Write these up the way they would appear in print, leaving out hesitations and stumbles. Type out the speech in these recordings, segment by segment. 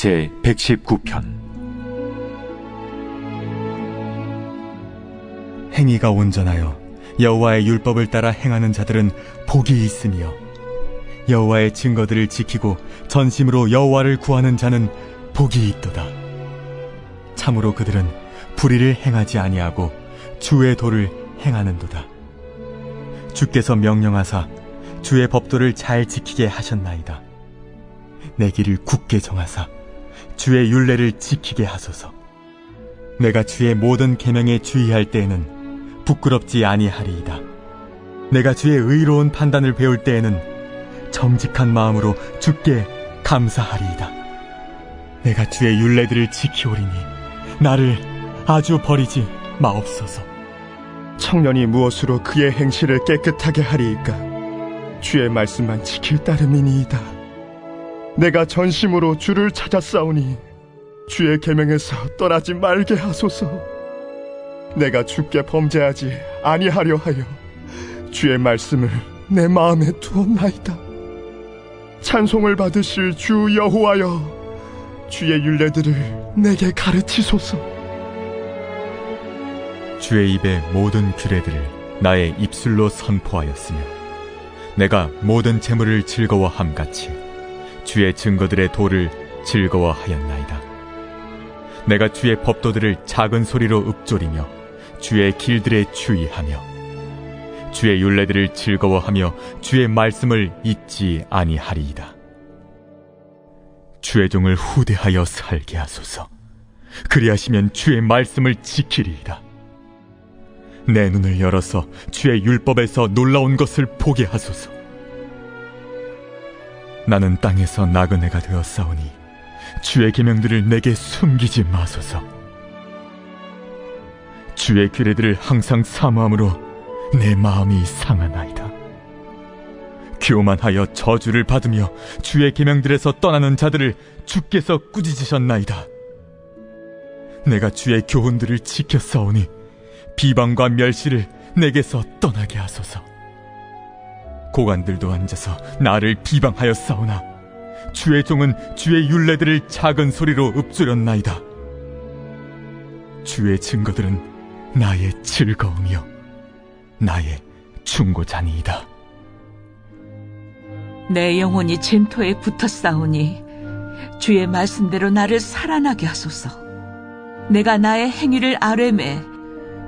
제 119편. 행위가 온전하여 여호와의 율법을 따라 행하는 자들은 복이 있으며, 여호와의 증거들을 지키고 전심으로 여호와를 구하는 자는 복이 있도다. 참으로 그들은 불의를 행하지 아니하고 주의 도를 행하는도다. 주께서 명령하사 주의 법도를 잘 지키게 하셨나이다. 내 길을 굳게 정하사 주의 율례를 지키게 하소서. 내가 주의 모든 계명에 주의할 때에는 부끄럽지 아니하리이다. 내가 주의 의로운 판단을 배울 때에는 정직한 마음으로 주께 감사하리이다. 내가 주의 율례들을 지키오리니 나를 아주 버리지 마옵소서. 청년이 무엇으로 그의 행실을 깨끗하게 하리이까? 주의 말씀만 지킬 따름이니이다. 내가 전심으로 주를 찾았사오니 주의 계명에서 떠나지 말게 하소서. 내가 주께 범죄하지 아니하려 하여 주의 말씀을 내 마음에 두었나이다. 찬송을 받으실 주 여호와여, 주의 율례들을 내게 가르치소서. 주의 입의 모든 규례들을 나의 입술로 선포하였으며, 내가 모든 재물을 즐거워함같이 주의 증거들의 도를 즐거워하였나이다. 내가 주의 법도들을 작은 소리로 읊조리며 주의 길들에 주의하며 주의 율례들을 즐거워하며 주의 말씀을 잊지 아니하리이다. 주의 종을 후대하여 살게 하소서. 그리하시면 주의 말씀을 지키리이다. 내 눈을 열어서 주의 율법에서 놀라운 것을 보게 하소서. 나는 땅에서 나그네가 되었사오니 주의 계명들을 내게 숨기지 마소서. 주의 규례들을 항상 사모함으로 내 마음이 상하나이다. 교만하여 저주를 받으며 주의 계명들에서 떠나는 자들을 주께서 꾸짖으셨나이다. 내가 주의 교훈들을 지켰사오니 비방과 멸시를 내게서 떠나게 하소서. 고관들도 앉아서 나를 비방하였사오나 주의 종은 주의 율례들을 작은 소리로 읊조렸나이다. 주의 증거들은 나의 즐거움이요 나의 충고자니이다. 내 영혼이 진토에 붙었사오니 주의 말씀대로 나를 살아나게 하소서. 내가 나의 행위를 아뢰매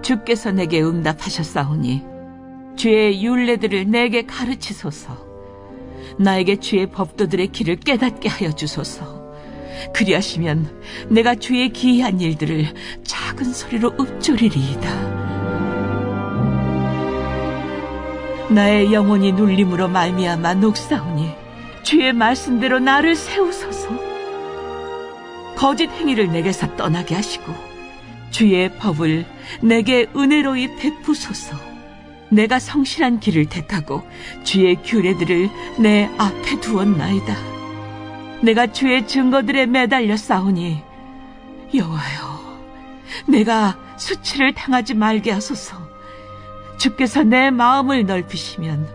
주께서 내게 응답하셨사오니 주의 율례들을 내게 가르치소서. 나에게 주의 법도들의 길을 깨닫게 하여 주소서. 그리하시면 내가 주의 기이한 일들을 작은 소리로 읊조리리이다. 나의 영혼이 눌림으로 말미암아 녹사오니 주의 말씀대로 나를 세우소서. 거짓 행위를 내게서 떠나게 하시고 주의 법을 내게 은혜로이 베푸소서. 내가 성실한 길을 택하고 주의 규례들을 내 앞에 두었나이다. 내가 주의 증거들에 매달려 싸우니 여호와여, 내가 수치를 당하지 말게 하소서. 주께서 내 마음을 넓히시면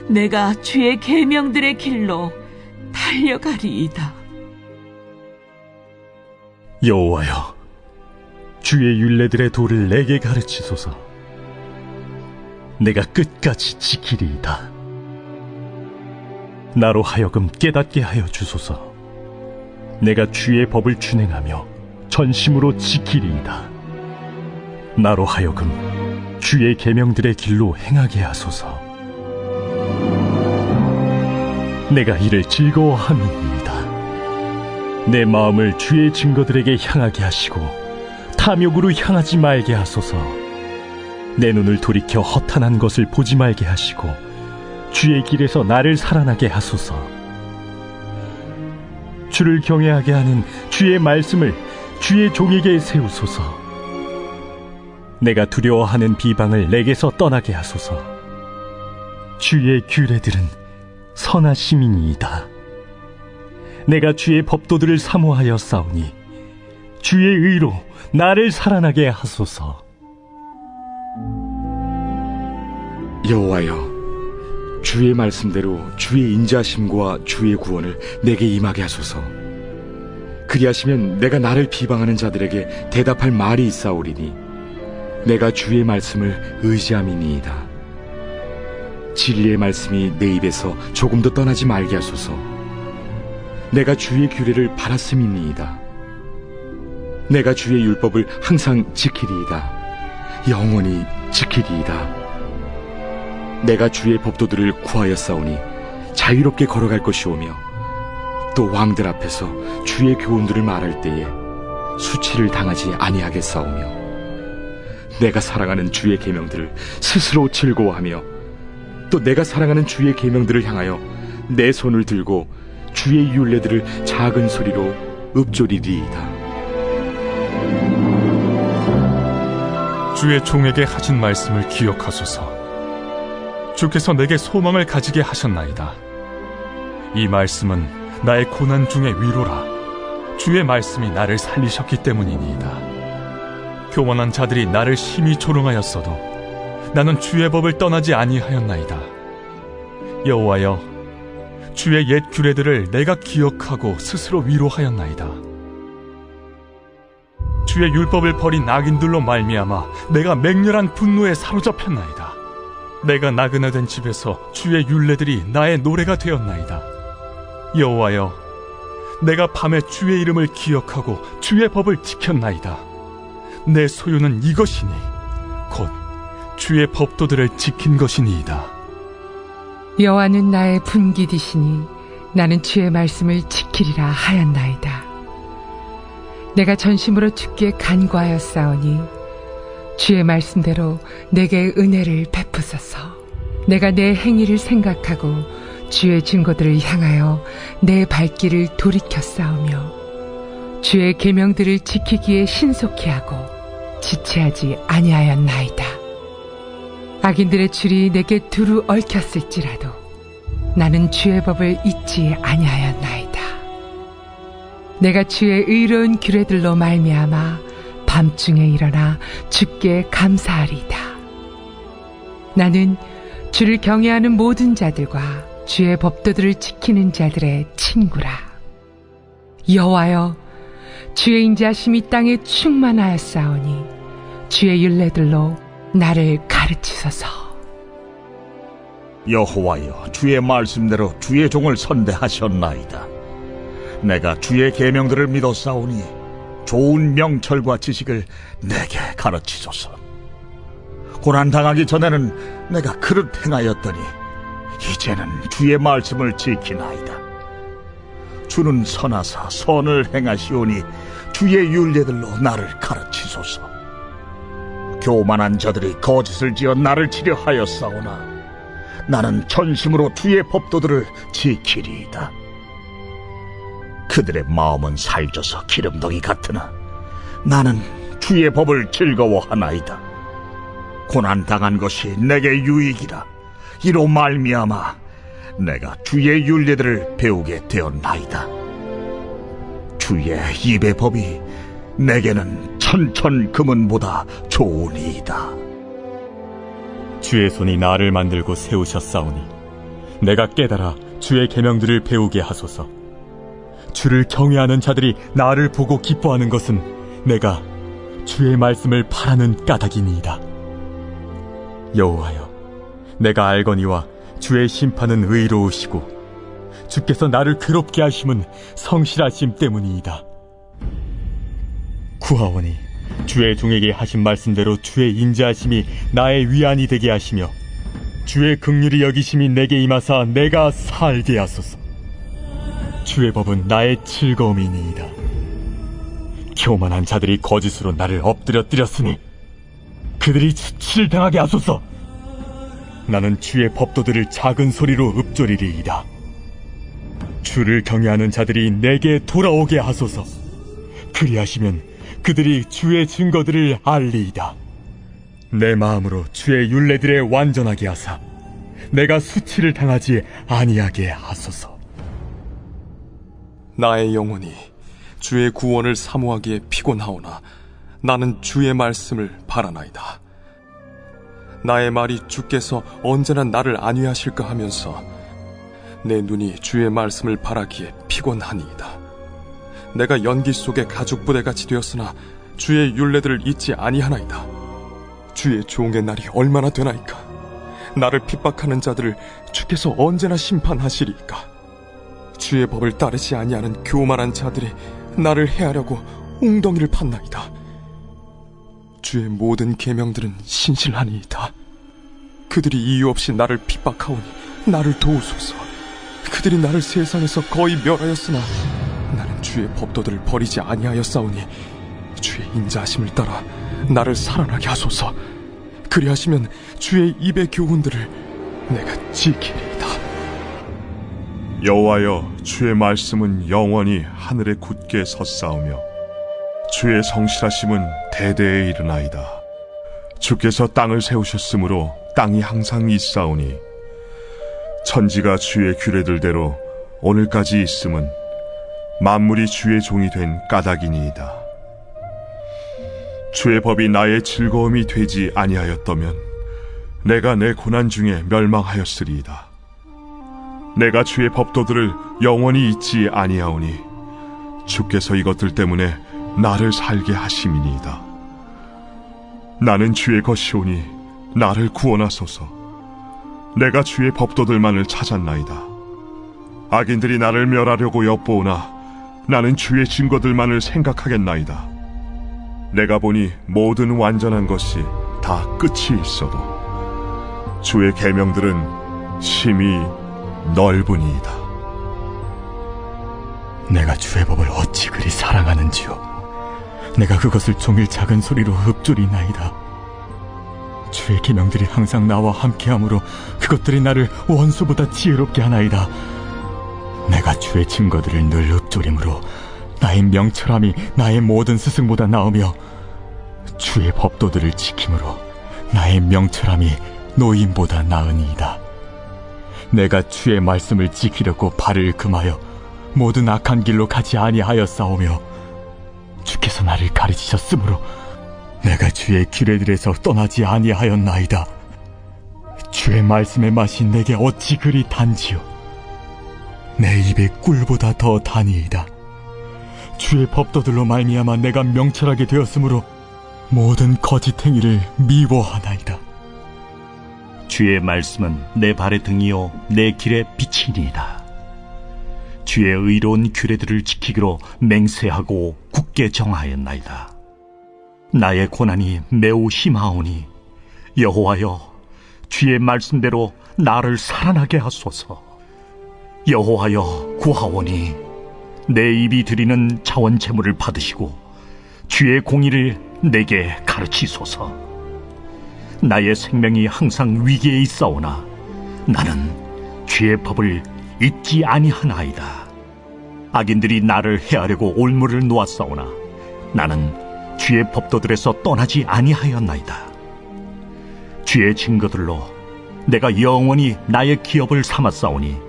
내가 주의 계명들의 길로 달려가리이다. 여호와여, 주의 율례들의 도를 내게 가르치소서. 내가 끝까지 지키리이다. 나로 하여금 깨닫게 하여 주소서. 내가 주의 법을 준행하며 전심으로 지키리이다. 나로 하여금 주의 계명들의 길로 행하게 하소서. 내가 이를 즐거워함이니이다. 내 마음을 주의 증거들에게 향하게 하시고 탐욕으로 향하지 말게 하소서. 내 눈을 돌이켜 허탄한 것을 보지 말게 하시고 주의 길에서 나를 살아나게 하소서. 주를 경외하게 하는 주의 말씀을 주의 종에게 세우소서. 내가 두려워하는 비방을 내게서 떠나게 하소서. 주의 규례들은 선하심이니이다. 내가 주의 법도들을 사모하여 싸우니 주의 의로 나를 살아나게 하소서. 여호와여, 주의 말씀대로 주의 인자심과 주의 구원을 내게 임하게 하소서. 그리하시면 내가 나를 비방하는 자들에게 대답할 말이 있사오리니 내가 주의 말씀을 의지함이니이다. 진리의 말씀이 내 입에서 조금도 떠나지 말게 하소서. 내가 주의 규례를 바랐음이니이다. 내가 주의 율법을 항상 지키리이다. 영원히 지키리이다. 내가 주의 법도들을 구하였사오니 자유롭게 걸어갈 것이오며 또 왕들 앞에서 주의 교훈들을 말할 때에 수치를 당하지 아니하겠사오며 내가 사랑하는 주의 계명들을 스스로 즐거워하며 또 내가 사랑하는 주의 계명들을 향하여 내 손을 들고 주의 율례들을 작은 소리로 읊조리리이다. 주의 종에게 하신 말씀을 기억하소서. 주께서 내게 소망을 가지게 하셨나이다. 이 말씀은 나의 고난 중의 위로라. 주의 말씀이 나를 살리셨기 때문이니이다. 교만한 자들이 나를 심히 조롱하였어도 나는 주의 법을 떠나지 아니하였나이다. 여호와여, 주의 옛 규례들을 내가 기억하고 스스로 위로하였나이다. 주의 율법을 버린 악인들로 말미암아 내가 맹렬한 분노에 사로잡혔나이다. 내가 나그네된 집에서 주의 율례들이 나의 노래가 되었나이다. 여호와여, 내가 밤에 주의 이름을 기억하고 주의 법을 지켰나이다. 내 소유는 이것이니 곧 주의 법도들을 지킨 것이니이다. 여호와는 나의 분깃이시니 나는 주의 말씀을 지키리라 하였나이다. 내가 전심으로 주께 간구하였사오니 주의 말씀대로 내게 은혜를 베푸소서. 내가 내 행위를 생각하고 주의 증거들을 향하여 내 발길을 돌이켰사오며 주의 계명들을 지키기에 신속히 하고 지체하지 아니하였나이다. 악인들의 줄이 내게 두루 얽혔을지라도 나는 주의 법을 잊지 아니하였나이다. 내가 주의 의로운 규례들로 말미암아 밤중에 일어나 주께 감사하리이다. 나는 주를 경외하는 모든 자들과 주의 법도들을 지키는 자들의 친구라. 여호와여, 주의 인자하심이 땅에 충만하였사오니 주의 율례들로 나를 가르치소서. 여호와여, 주의 말씀대로 주의 종을 선대하셨나이다. 내가 주의 계명들을 믿었사오니 좋은 명철과 지식을 내게 가르치소서. 고난당하기 전에는 내가 그릇 행하였더니 이제는 주의 말씀을 지키나이다. 주는 선하사 선을 행하시오니 주의 율례들로 나를 가르치소서. 교만한 자들이 거짓을 지어 나를 치려 하였사오나 나는 전심으로 주의 법도들을 지키리이다. 그들의 마음은 살쪄서 기름덩이 같으나 나는 주의 법을 즐거워하나이다. 고난당한 것이 내게 유익이라. 이로 말미암아 내가 주의 율례들을 배우게 되었나이다. 주의 입의 법이 내게는 천천 금은보다 좋으니이다. 주의 손이 나를 만들고 세우셨사오니 내가 깨달아 주의 계명들을 배우게 하소서. 주를 경외하는 자들이 나를 보고 기뻐하는 것은 내가 주의 말씀을 바라는 까닭이니이다. 여호와여, 내가 알거니와 주의 심판은 의로우시고 주께서 나를 괴롭게 하심은 성실하심 때문이이다. 구하오니 주의 종에게 하신 말씀대로 주의 인자하심이 나의 위안이 되게 하시며 주의 긍휼히 여기심이 내게 임하사 내가 살게 하소서. 주의 법은 나의 즐거움이니이다. 교만한 자들이 거짓으로 나를 엎드려뜨렸으니 그들이 수치를 당하게 하소서. 나는 주의 법도들을 작은 소리로 읊조리리이다. 주를 경외하는 자들이 내게 돌아오게 하소서. 그리하시면 그들이 주의 증거들을 알리이다. 내 마음으로 주의 율례들에 완전하게 하사 내가 수치를 당하지 아니하게 하소서. 나의 영혼이 주의 구원을 사모하기에 피곤하오나 나는 주의 말씀을 바라나이다. 나의 말이 주께서 언제나 나를 안위하실까 하면서 내 눈이 주의 말씀을 바라기에 피곤하니이다. 내가 연기 속에 가죽 부대같이 되었으나 주의 율례들을 잊지 아니하나이다. 주의 종의 날이 얼마나 되나이까? 나를 핍박하는 자들을 주께서 언제나 심판하시리이까? 주의 법을 따르지 아니하는 교만한 자들이 나를 해하려고 웅덩이를 팠나이다. 주의 모든 계명들은 신실하니이다. 그들이 이유 없이 나를 핍박하오니 나를 도우소서. 그들이 나를 세상에서 거의 멸하였으나 나는 주의 법도들을 버리지 아니하였사오니 주의 인자하심을 따라 나를 살아나게 하소서. 그리하시면 주의 입의 교훈들을 내가 지키리이다. 여호와여, 주의 말씀은 영원히 하늘에 굳게 섰사오며 주의 성실하심은 대대에 이르나이다. 주께서 땅을 세우셨으므로 땅이 항상 있사오니 천지가 주의 규례들대로 오늘까지 있음은 만물이 주의 종이 된 까닭이니이다. 주의 법이 나의 즐거움이 되지 아니하였다면 내가 내 고난 중에 멸망하였으리이다. 내가 주의 법도들을 영원히 잊지 아니하오니 주께서 이것들 때문에 나를 살게 하심이니이다. 나는 주의 것이오니 나를 구원하소서. 내가 주의 법도들만을 찾았나이다. 악인들이 나를 멸하려고 엿보오나 나는 주의 증거들만을 생각하겠나이다. 내가 보니 모든 완전한 것이 다 끝이 있어도 주의 계명들은 심히 넓으니이다. 내가 주의 법을 어찌 그리 사랑하는지요. 내가 그것을 종일 작은 소리로 읊조리나이다. 주의 계명들이 항상 나와 함께하므로 그것들이 나를 원수보다 지혜롭게 하나이다. 내가 주의 증거들을 늘 읊조림으로 나의 명철함이 나의 모든 스승보다 나으며 주의 법도들을 지킴으로 나의 명철함이 노인보다 나으니이다. 내가 주의 말씀을 지키려고 발을 금하여 모든 악한 길로 가지 아니하였사오며 주께서 나를 가르치셨으므로 내가 주의 규례들에서 떠나지 아니하였나이다. 주의 말씀의 맛이 내게 어찌 그리 단지요. 내 입에 꿀보다 더 다니이다. 주의 법도들로 말미암아 내가 명철하게 되었으므로 모든 거짓 행위를 미워하나이다. 주의 말씀은 내 발의 등이요 내 길의 빛이니이다. 주의 의로운 규례들을 지키기로 맹세하고 굳게 정하였나이다. 나의 고난이 매우 심하오니 여호와여, 주의 말씀대로 나를 살아나게 하소서. 여호와여, 구하오니 내 입이 드리는 자원 제물을 받으시고 주의 공의를 내게 가르치소서. 나의 생명이 항상 위기에 있사오나 나는 주의 법을 잊지 아니하나이다. 악인들이 나를 해하려고 올무를 놓았사오나 나는 주의 법도들에서 떠나지 아니하였나이다. 주의 증거들로 내가 영원히 나의 기업을 삼았사오니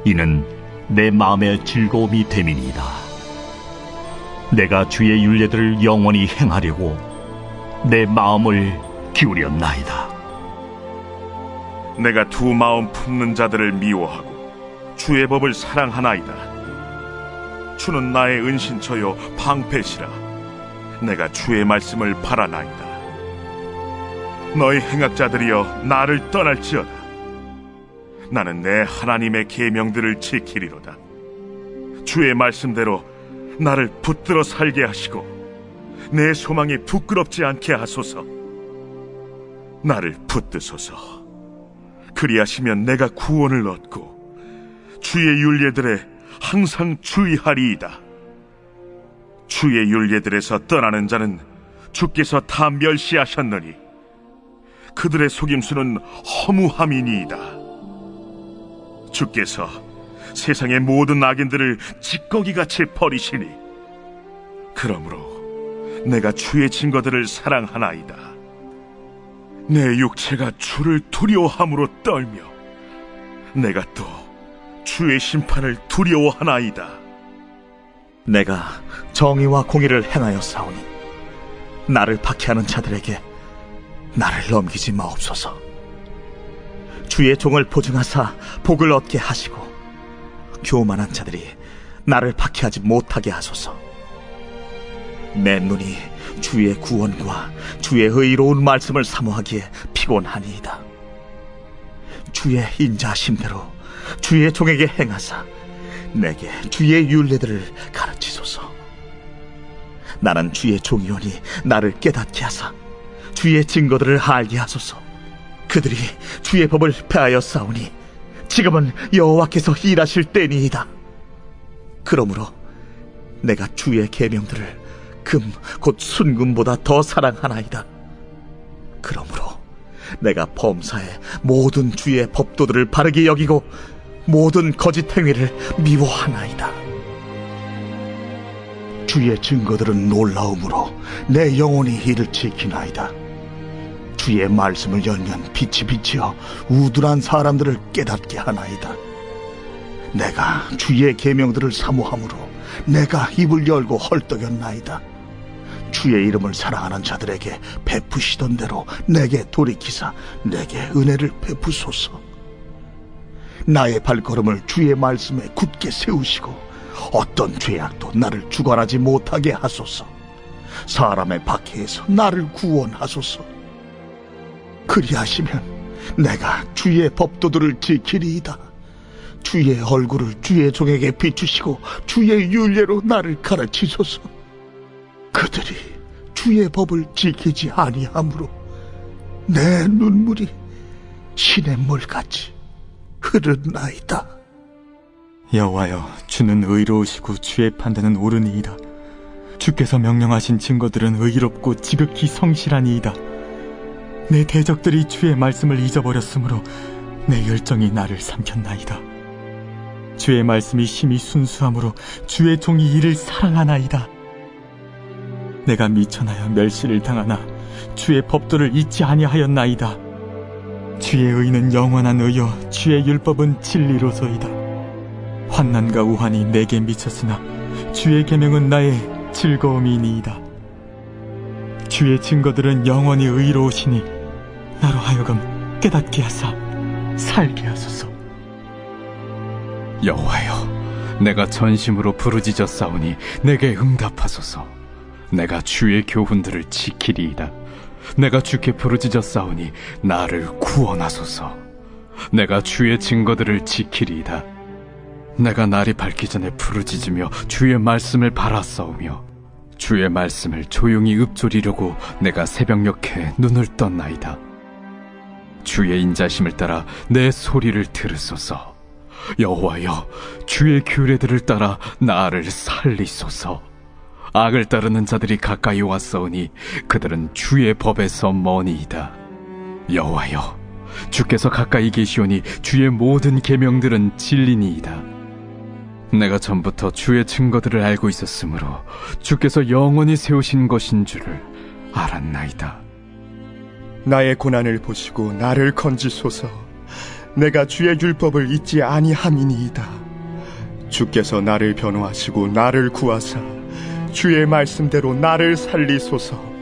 이는 내 마음의 즐거움이 됨이니이다. 내가 주의 율례들을 영원히 행하려고 내 마음을 기울였나이다. 내가 두 마음 품는 자들을 미워하고 주의 법을 사랑하나이다. 주는 나의 은신처요 방패시라. 내가 주의 말씀을 바라나이다. 너희 행악자들이여 나를 떠날지어다. 나는 내 하나님의 계명들을 지키리로다. 주의 말씀대로 나를 붙들어 살게 하시고 내 소망이 부끄럽지 않게 하소서. 나를 붙드소서. 그리하시면 내가 구원을 얻고 주의 율례들에 항상 주의하리이다. 주의 율례들에서 떠나는 자는 주께서 다 멸시하셨느니 그들의 속임수는 허무함이니이다. 주께서 세상의 모든 악인들을 찌꺼기같이 버리시니 그러므로 내가 주의 증거들을 사랑하나이다. 내 육체가 주를 두려워함으로 떨며 내가 또 주의 심판을 두려워하나이다. 내가 정의와 공의를 행하였사오니 나를 박해하는 자들에게 나를 넘기지 마옵소서. 주의 종을 보증하사 복을 얻게 하시고 교만한 자들이 나를 박해하지 못하게 하소서. 내 눈이 주의 구원과 주의 의로운 말씀을 사모하기에 피곤하니이다. 주의 인자하심대로 주의 종에게 행하사 내게 주의 율례들을 가르치소서. 나는 주의 종이오니 나를 깨닫게 하사 주의 증거들을 알게 하소서. 그들이 주의 법을 폐하여 싸우니 지금은 여호와께서 일하실 때니이다. 그러므로 내가 주의 계명들을 금 곧 순금보다 더 사랑하나이다. 그러므로 내가 범사에 모든 주의 법도들을 바르게 여기고 모든 거짓 행위를 미워하나이다. 주의 증거들은 놀라움으로 내 영혼이 이를 지키나이다. 주의 말씀을 열면 빛이 비치어 우둔한 사람들을 깨닫게 하나이다. 내가 주의 계명들을 사모함으로 내가 입을 열고 헐떡였나이다. 주의 이름을 사랑하는 자들에게 베푸시던 대로 내게 돌이키사 내게 은혜를 베푸소서. 나의 발걸음을 주의 말씀에 굳게 세우시고 어떤 죄악도 나를 주관하지 못하게 하소서. 사람의 박해에서 나를 구원하소서. 그리하시면 내가 주의 법도들을 지키리이다. 주의 얼굴을 주의 종에게 비추시고 주의 율례로 나를 가르치소서. 그들이 주의 법을 지키지 아니하므로 내 눈물이 시냇물같이 흐르나이다. 여호와여, 주는 의로우시고 주의 판단은 옳으니이다. 주께서 명령하신 증거들은 의롭고 지극히 성실하니이다. 내 대적들이 주의 말씀을 잊어버렸으므로 내 열정이 나를 삼켰나이다. 주의 말씀이 심히 순수함으로 주의 종이 이를 사랑하나이다. 내가 미천하여 멸시를 당하나 주의 법도를 잊지 아니하였나이다. 주의 의는 영원한 의요 주의 율법은 진리로소이다. 환난과 우환이 내게 미쳤으나 주의 계명은 나의 즐거움이니이다. 주의 증거들은 영원히 의로우시니 나로 하여금 깨닫게 하사 살게 하소서. 여호와여, 내가 전심으로 부르짖었사오니 내게 응답하소서. 내가 주의 교훈들을 지키리이다. 내가 주께 부르짖었사오니 나를 구원하소서. 내가 주의 증거들을 지키리이다. 내가 날이 밝기 전에 부르짖으며 주의 말씀을 바라싸우며 주의 말씀을 조용히 읊조리려고 내가 새벽녘에 눈을 떴나이다. 주의 인자심을 따라 내 소리를 들으소서. 여호와여, 주의 규례들을 따라 나를 살리소서. 악을 따르는 자들이 가까이 왔사오니 그들은 주의 법에서 머니이다. 여호와여, 주께서 가까이 계시오니 주의 모든 계명들은 진리니이다. 내가 전부터 주의 증거들을 알고 있었으므로 주께서 영원히 세우신 것인 줄을 알았나이다. 나의 고난을 보시고 나를 건지소서. 내가 주의 율법을 잊지 아니함이니이다. 주께서 나를 변호하시고 나를 구하사 주의 말씀대로 나를 살리소서.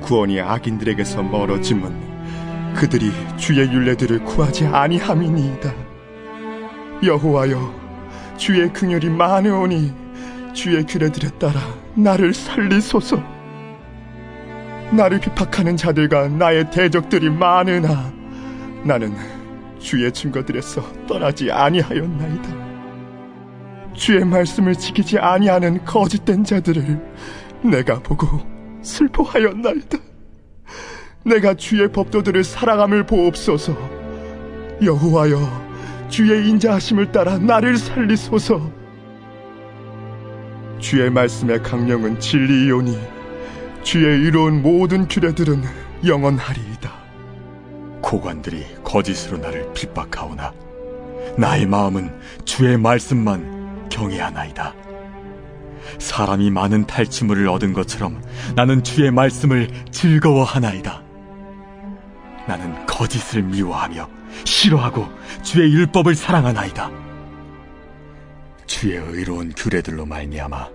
구원이 악인들에게서 멀어짐은 그들이 주의 율례들을 구하지 아니함이니이다. 여호와여, 주의 긍휼이 많으오니 주의 규례들에 따라 나를 살리소서. 나를 비박하는 자들과 나의 대적들이 많으나 나는 주의 증거들에서 떠나지 아니하였나이다. 주의 말씀을 지키지 아니하는 거짓된 자들을 내가 보고 슬퍼하였나이다. 내가 주의 법도들을 사랑함을 보옵소서. 여호와여, 주의 인자하심을 따라 나를 살리소서. 주의 말씀의 강령은 진리이오니 주의 이로운 모든 규례들은 영원하리이다. 고관들이 거짓으로 나를 핍박하오나 나의 마음은 주의 말씀만 경외하나이다. 사람이 많은 탈취물을 얻은 것처럼 나는 주의 말씀을 즐거워하나이다. 나는 거짓을 미워하며 싫어하고 주의 율법을 사랑하나이다. 주의 의로운 규례들로 말미암아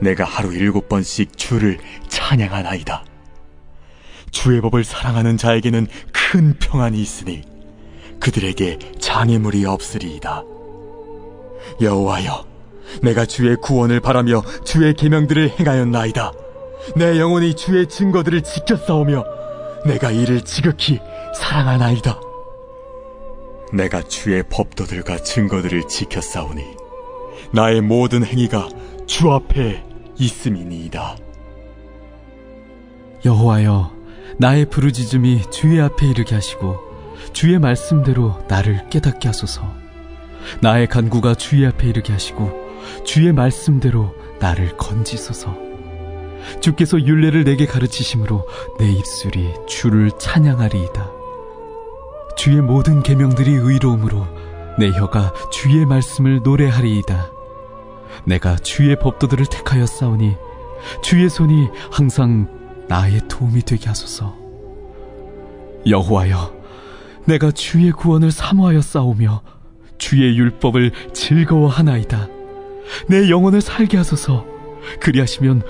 내가 하루 7번씩 주를 찬양하나이다. 주의 법을 사랑하는 자에게는 큰 평안이 있으니 그들에게 장애물이 없으리이다. 여호와여, 내가 주의 구원을 바라며 주의 계명들을 행하였나이다. 내 영혼이 주의 증거들을 지켰사오며 내가 이를 지극히 사랑하나이다. 내가 주의 법도들과 증거들을 지켰사오니 나의 모든 행위가 주 앞에 있음이니이다. 여호와여, 나의 부르짖음이 주의 앞에 이르게 하시고 주의 말씀대로 나를 깨닫게 하소서. 나의 간구가 주의 앞에 이르게 하시고 주의 말씀대로 나를 건지소서. 주께서 율례를 내게 가르치심으로 내 입술이 주를 찬양하리이다. 주의 모든 계명들이 의로움으로 내 혀가 주의 말씀을 노래하리이다. 내가 주의 법도들을 택하였사오니 주의 손이 항상 나의 도움이 되게 하소서. 여호와여, 내가 주의 구원을 사모하였사오며 주의 율법을 즐거워하나이다. 내 영혼을 살게 하소서. 그리하시면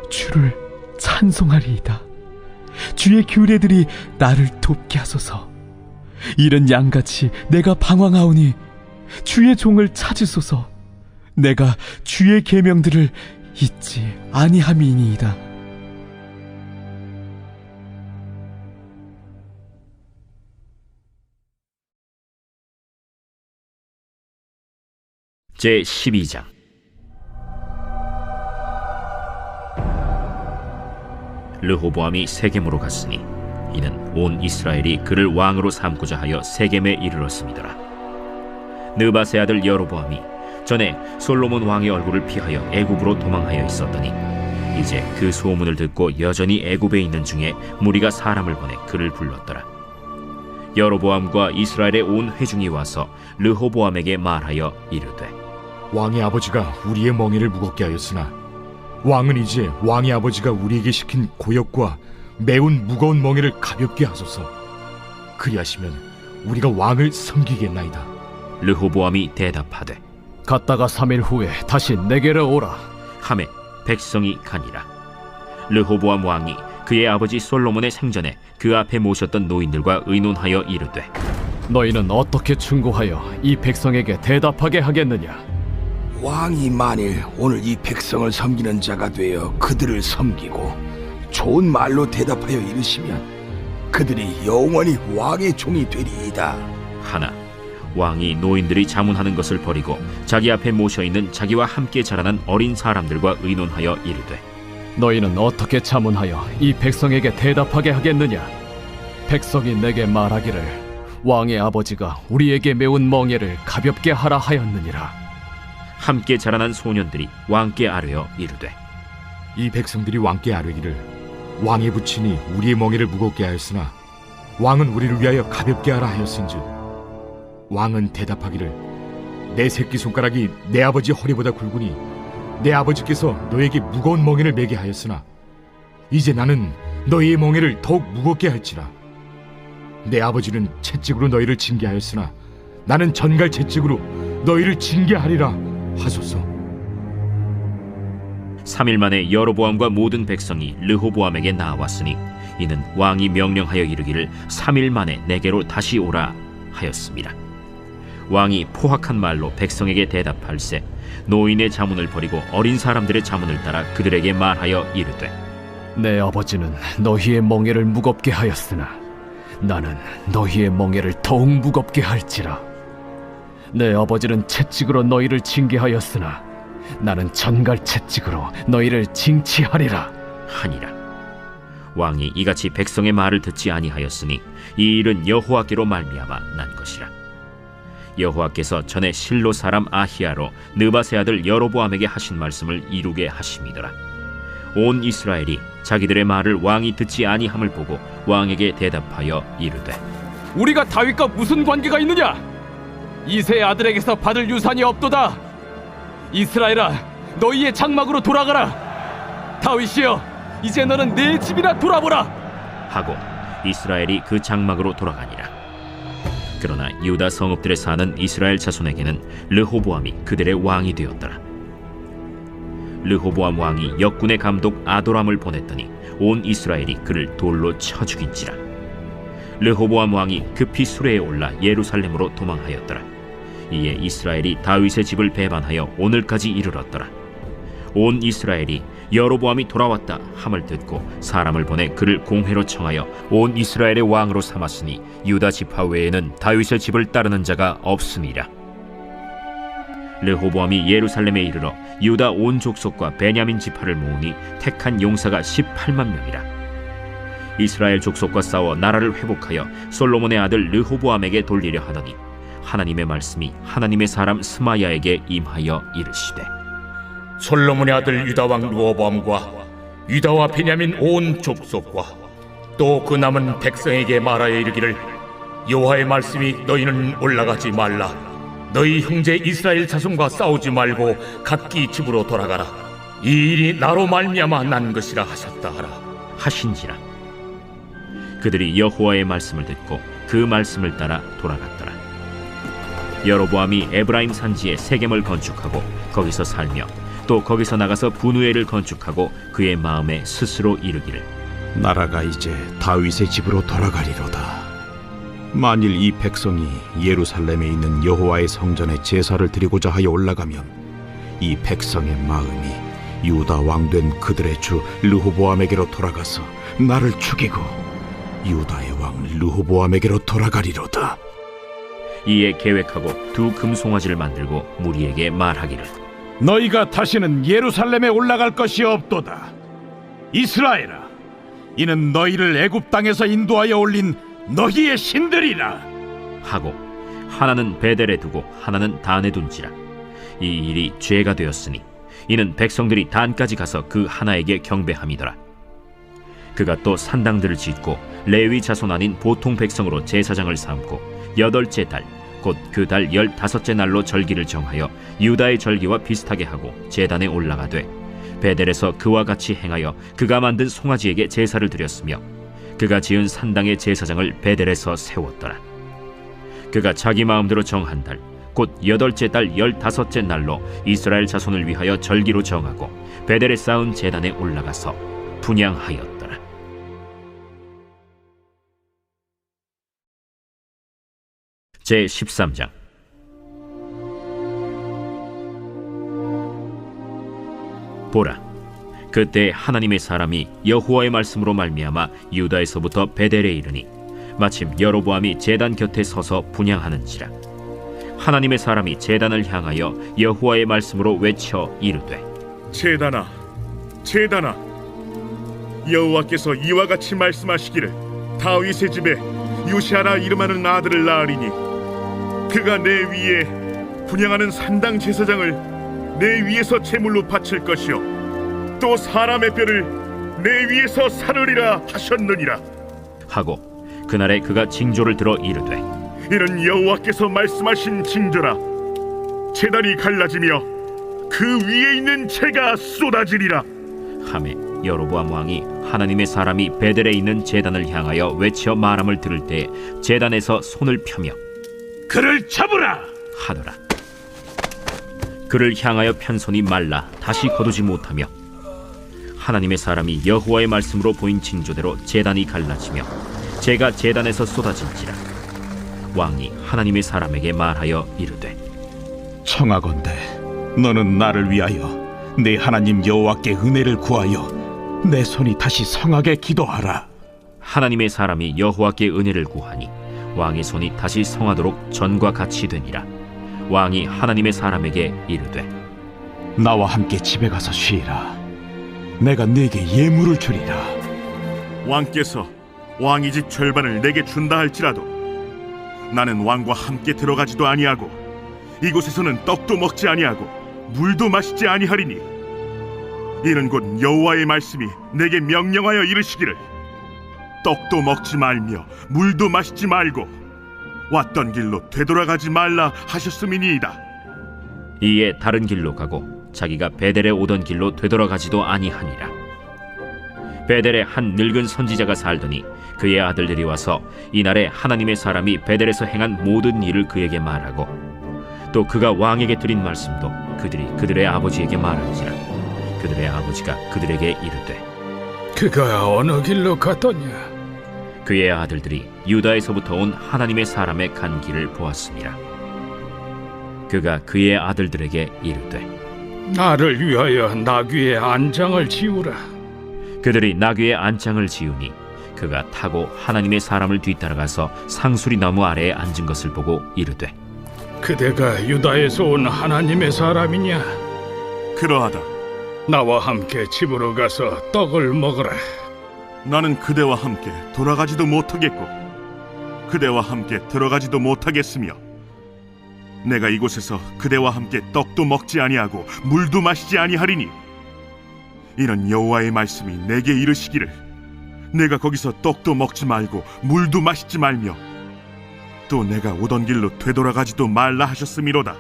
주를 찬송하리이다. 주의 규례들이 나를 돕게 하소서. 이른 양같이 내가 방황하오니 주의 종을 찾으소서. 내가 주의 계명들을 잊지 아니함이니이다. 제12장. 르호보암이 세겜으로 갔으니 이는 온 이스라엘이 그를 왕으로 삼고자 하여 세겜에 이르렀음이더라. 느밧의 아들 여로보암이 전에 솔로몬 왕의 얼굴을 피하여 애굽으로 도망하여 있었더니 이제 그 소문을 듣고 여전히 애굽에 있는 중에 무리가 사람을 보내 그를 불렀더라. 여로보암과 이스라엘의 온 회중이 와서 르호보암에게 말하여 이르되, 왕의 아버지가 우리의 멍에를 무겁게 하였으나 왕은 이제 왕의 아버지가 우리에게 시킨 고역과 매운 무거운 멍에를 가볍게 하소서. 그리하시면 우리가 왕을 섬기겠나이다. 르호보암이 대답하되, 갔다가 3일 후에 다시 내게로 오라 하매 백성이 가니라. 르호보암 왕이 그의 아버지 솔로몬의 생전에 그 앞에 모셨던 노인들과 의논하여 이르되, 너희는 어떻게 충고하여 이 백성에게 대답하게 하겠느냐? 왕이 만일 오늘 이 백성을 섬기는 자가 되어 그들을 섬기고 좋은 말로 대답하여 이르시면 그들이 영원히 왕의 종이 되리이다 하나 왕이 노인들이 자문하는 것을 버리고 자기 앞에 모셔있는 자기와 함께 자라난 어린 사람들과 의논하여 이르되, 너희는 어떻게 자문하여 이 백성에게 대답하게 하겠느냐? 백성이 내게 말하기를 왕의 아버지가 우리에게 매운 멍에를 가볍게 하라 하였느니라. 함께 자라난 소년들이 왕께 아뢰어 이르되, 이 백성들이 왕께 아뢰기를 왕의 부친이 우리의 멍에를 무겁게 하였으나 왕은 우리를 위하여 가볍게 하라 하였은즉 왕은 대답하기를 내 새끼손가락이 내 아버지 허리보다 굵으니 내 아버지께서 너에게 무거운 멍에를 매게 하였으나 이제 나는 너희의 멍에를 더욱 무겁게 할지라. 내 아버지는 채찍으로 너희를 징계하였으나 나는 전갈 채찍으로 너희를 징계하리라 하소서. 3일 만에 여로보암과 모든 백성이 르호보암에게 나왔으니 이는 왕이 명령하여 이르기를 3일 만에 내게로 다시 오라 하였습니다. 왕이 포악한 말로 백성에게 대답할세 노인의 자문을 버리고 어린 사람들의 자문을 따라 그들에게 말하여 이르되, 내 아버지는 너희의 멍에를 무겁게 하였으나 나는 너희의 멍에를 더욱 무겁게 할지라. 내 아버지는 채찍으로 너희를 징계하였으나 나는 전갈 채찍으로 너희를 징치하리라 하니라. 왕이 이같이 백성의 말을 듣지 아니하였으니 이 일은 여호와께로 말미암아 난 것이라. 여호와께서 전에 실로 사람 아히야로 느밧의 아들 여로보암에게 하신 말씀을 이루게 하심이더라. 온 이스라엘이 자기들의 말을 왕이 듣지 아니함을 보고 왕에게 대답하여 이르되, 우리가 다윗과 무슨 관계가 있느냐? 이새의 아들에게서 받을 유산이 없도다. 이스라엘아, 너희의 장막으로 돌아가라. 다윗이여, 이제 너는 내 집이나 돌아보라 하고 이스라엘이 그 장막으로 돌아가니라. 그러나 유다 성읍들에 사는 이스라엘 자손에게는 르호보암이 그들의 왕이 되었더라. 르호보암 왕이 역군의 감독 아도람을 보냈더니 온 이스라엘이 그를 돌로 쳐 죽인지라. 르호보암 왕이 급히 수레에 올라 예루살렘으로 도망하였더라. 이에 이스라엘이 다윗의 집을 배반하여 오늘까지 이르렀더라. 온 이스라엘이 여로보암이 돌아왔다 함을 듣고 사람을 보내 그를 공회로 청하여 온 이스라엘의 왕으로 삼았으니 유다 지파 외에는 다윗의 집을 따르는 자가 없으니라. 르호보암이 예루살렘에 이르러 유다 온 족속과 베냐민 지파를 모으니 택한 용사가 18만 명이라. 이스라엘 족속과 싸워 나라를 회복하여 솔로몬의 아들 르호보암에게 돌리려 하더니 하나님의 말씀이 하나님의 사람 스마야에게 임하여 이르시되, 솔로몬의 아들 유다왕 르호보암과 유다와 베냐민 온 족속과 또 그 남은 백성에게 말하여 이르기를, 여호와의 말씀이 너희는 올라가지 말라. 너희 형제 이스라엘 자손과 싸우지 말고 각기 집으로 돌아가라. 이 일이 나로 말미암아 난 것이라 하셨다 하라 하신지라. 그들이 여호와의 말씀을 듣고 그 말씀을 따라 돌아갔더라. 여로보암이 에브라임 산지에 세겜을 건축하고 거기서 살며 또 거기서 나가서 분우엘을 건축하고 그의 마음에 스스로 이르기를, 나라가 이제 다윗의 집으로 돌아가리로다. 만일 이 백성이 예루살렘에 있는 여호와의 성전에 제사를 드리고자 하여 올라가면 이 백성의 마음이 유다 왕된 그들의 주 르호보암에게로 돌아가서 나를 죽이고 유다의 왕 르호보암에게로 돌아가리로다. 이에 계획하고 두 금송아지를 만들고 무리에게 말하기를, 너희가 다시는 예루살렘에 올라갈 것이 없도다. 이스라엘아, 이는 너희를 애굽 땅에서 인도하여 올린 너희의 신들이라 하고 하나는 베델에 두고 하나는 단에 둔지라. 이 일이 죄가 되었으니 이는 백성들이 단까지 가서 그 하나에게 경배함이더라. 그가 또 산당들을 짓고 레위 자손 아닌 보통 백성으로 제사장을 삼고 8째 달 곧 그 달 15째 날로 절기를 정하여 유다의 절기와 비슷하게 하고 제단에 올라가되 베델에서 그와 같이 행하여 그가 만든 송아지에게 제사를 드렸으며 그가 지은 산당의 제사장을 베델에서 세웠더라. 그가 자기 마음대로 정한 달 곧 8째 달 15째 날로 이스라엘 자손을 위하여 절기로 정하고 베델에 쌓은 제단에 올라가서 분향하였더라. 제13장. 보라, 그때 하나님의 사람이 여호와의 말씀으로 말미암아 유다에서부터 베델에 이르니 마침 여로보암이 제단 곁에 서서 분향하는지라. 하나님의 사람이 제단을 향하여 여호와의 말씀으로 외쳐 이르되, 제단아, 제단아, 여호와께서 이와 같이 말씀하시기를, 다윗의 집에 요시아라 이름하는 아들을 낳으리니 그가 내 위에 분향하는 산당 제사장을 내 위에서 제물로 바칠 것이요 또 사람의 뼈를 내 위에서 사르리라 하셨느니라 하고 그날에 그가 징조를 들어 이르되, 이는 여호와께서 말씀하신 징조라. 제단이 갈라지며 그 위에 있는 재가 쏟아지리라 하매 여로보암 왕이 하나님의 사람이 베델에 있는 제단을 향하여 외쳐 말함을 들을 때 제단에서 손을 펴며 그를 잡으라 하더라. 그를 향하여 편 손이 말라 다시 거두지 못하며 하나님의 사람이 여호와의 말씀으로 보인 징조대로 제단이 갈라지며 재가 제단에서 쏟아질지라. 왕이 하나님의 사람에게 말하여 이르되, 청하건대 너는 나를 위하여 내 하나님 여호와께 은혜를 구하여 내 손이 다시 성하게 기도하라. 하나님의 사람이 여호와께 은혜를 구하니 왕의 손이 다시 성하도록 전과 같이 되니라. 왕이 하나님의 사람에게 이르되, 나와 함께 집에 가서 쉬라. 내가 네게 예물을 주리라. 왕께서 왕의 집 절반을 내게 준다 할지라도 나는 왕과 함께 들어가지도 아니하고 이곳에서는 떡도 먹지 아니하고 물도 마시지 아니하리니 이는 곧 여호와의 말씀이 내게 명령하여 이르시기를, 떡도 먹지 말며 물도 마시지 말고 왔던 길로 되돌아가지 말라 하셨음이니이다. 이에 다른 길로 가고 자기가 베델에 오던 길로 되돌아가지도 아니하니라. 베델에 한 늙은 선지자가 살더니 그의 아들들이 와서 이날에 하나님의 사람이 베델에서 행한 모든 일을 그에게 말하고 또 그가 왕에게 드린 말씀도 그들이 그들의 아버지에게 말한지라. 그들의 아버지가 그들에게 이르되, 그가 어느 길로 갔더냐? 그의 아들들이 유다에서부터 온 하나님의 사람의 간 길을 보았습니다. 그가 그의 아들들에게 이르되 나를 위하여 나귀의 안장을 지우라. 그들이 나귀의 안장을 지으니 그가 타고 하나님의 사람을 뒤따라가서 상수리 나무 아래에 앉은 것을 보고 이르되 그대가 유다에서 온 하나님의 사람이냐? 그러하다. 나와 함께 집으로 가서 떡을 먹으라. 나는 그대와 함께 돌아가지도 못하겠고 그대와 함께 들어가지도 못하겠으며 내가 이곳에서 그대와 함께 떡도 먹지 아니하고 물도 마시지 아니하리니 이는 여호와의 말씀이 내게 이르시기를 내가 거기서 떡도 먹지 말고 물도 마시지 말며 또 내가 오던 길로 되돌아가지도 말라 하셨음이로다.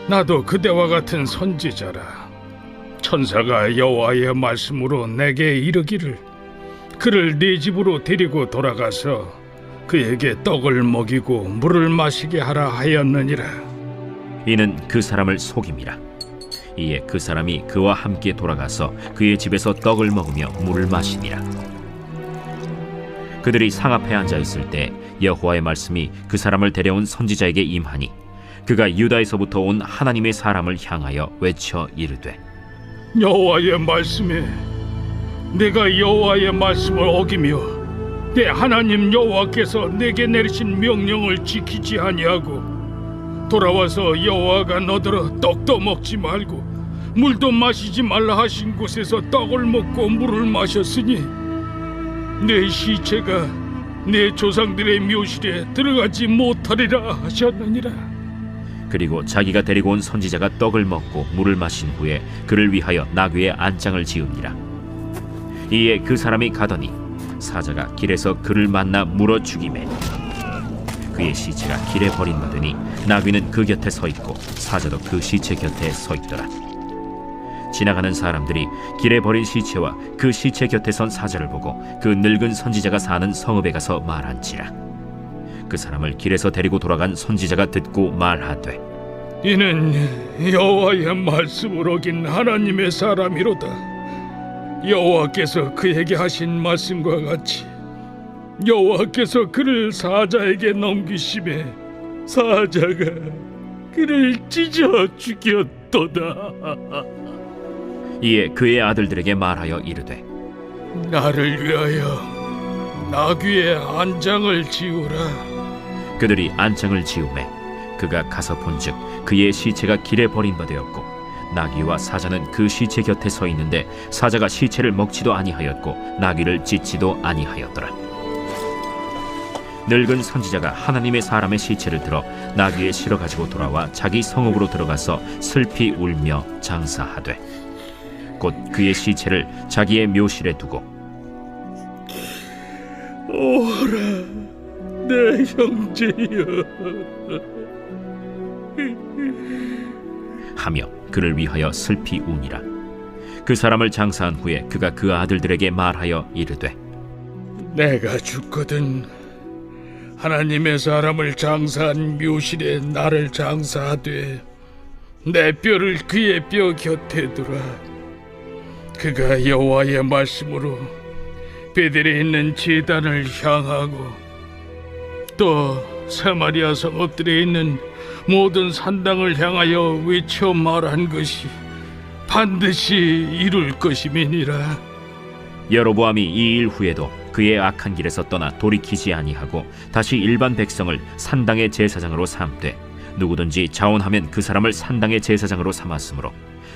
나도 그대와 같은 선지자라. 천사가 여호와의 말씀으로 내게 이르기를 그를 네 집으로 데리고 돌아가서 그에게 떡을 먹이고 물을 마시게 하라 하였느니라. 이는 그 사람을 속임이라. 이에 그 사람이 그와 함께 돌아가서 그의 집에서 떡을 먹으며 물을 마시니라. 그들이 상 앞에 앉아 있을 때 여호와의 말씀이 그 사람을 데려온 선지자에게 임하니 그가 유다에서부터 온 하나님의 사람을 향하여 외쳐 이르되 여호와의 말씀에 내가 여호와의 말씀을 어기며 내 하나님 여호와께서 내게 내리신 명령을 지키지 아니하고 돌아와서 여호와가 너더러 떡도 먹지 말고 물도 마시지 말라 하신 곳에서 떡을 먹고 물을 마셨으니 내 시체가 내 조상들의 묘실에 들어가지 못하리라 하셨느니라. 그리고 자기가 데리고 온 선지자가 떡을 먹고 물을 마신 후에 그를 위하여 나귀의 안장을 지으니라. 이에 그 사람이 가더니 사자가 길에서 그를 만나 물어 죽이매 그의 시체가 길에 버림받으니 나귀는 그 곁에 서 있고 사자도 그 시체 곁에 서 있더라. 지나가는 사람들이 길에 버린 시체와 그 시체 곁에 선 사자를 보고 그 늙은 선지자가 사는 성읍에 가서 말한지라. 그 사람을 길에서 데리고 돌아간 선지자가 듣고 말하되 이는 여호와의 말씀을 어긴 하나님의 사람이로다. 여호와께서 그에게 하신 말씀과 같이 여호와께서 그를 사자에게 넘기심에 사자가 그를 찢어 죽였도다. 이에 그의 아들들에게 말하여 이르되 나를 위하여 나귀의 안장을 지우라. 그들이 안장을 지우매 그가 가서 본즉 그의 시체가 길에 버림받았고 나귀와 사자는 그 시체 곁에 서 있는데 사자가 시체를 먹지도 아니하였고 나귀를 찢지도 아니하였더라. 늙은 선지자가 하나님의 사람의 시체를 들어 나귀에 실어 가지고 돌아와 자기 성읍으로 들어가서 슬피 울며 장사하되 곧 그의 시체를 자기의 묘실에 두고 오라 내 형제여 하며 그를 위하여 슬피 우니라. 그 사람을 장사한 후에 그가 그 아들들에게 말하여 이르되 내가 죽거든 하나님의 사람을 장사한 묘실에 나를 장사하되 내 뼈를 그의 뼈 곁에 두라. 그가 여호와의 말씀으로 베델에 있는 제단을 향하고 또 사마리아 성읍들에 있는 모든 산당을 향하여 외쳐 말한 것이 반드시 이룰 것임이니라. 여로보암이 이 일 후에도 그의 악한 길에서 떠나 돌이키지 아니하고 다시 일반 백성을 산당의 제사장으로 삼되 누구든지 자원하면 그 사람을 산당의 제사장으로 삼았으므로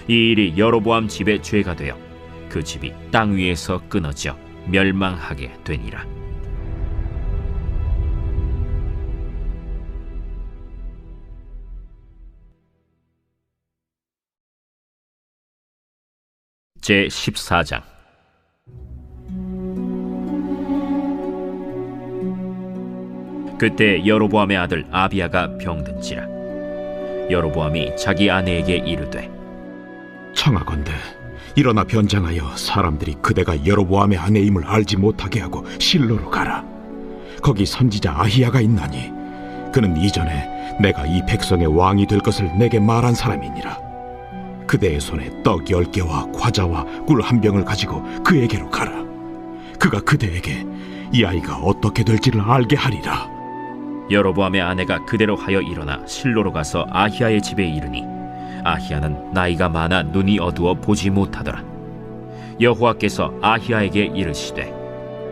이 일이 여로보암 집의 죄가 되어 그 집이 땅 위에서 끊어져 멸망하게 되니라. 제 14장. 그때 여로보암의 아들 아비야가 병든지라. 여로보암이 자기 아내에게 이르되 청하건대 일어나 변장하여 사람들이 그대가 여로보암의 아내임을 알지 못하게 하고 실로로 가라. 거기 선지자 아히야가 있나니 그는 이전에 내가 이 백성의 왕이 될 것을 내게 말한 사람이니라. 그대의 손에 떡 10개와 과자와 꿀 1병을 가지고 그에게로 가라. 그가 그대에게 이 아이가 어떻게 될지를 알게 하리라. 여로보암의 아내가 그대로 하여 일어나 실로로 가서 아히야의 집에 이르니 아히야는 나이가 많아 눈이 어두워 보지 못하더라. 여호와께서 아히야에게 이르시되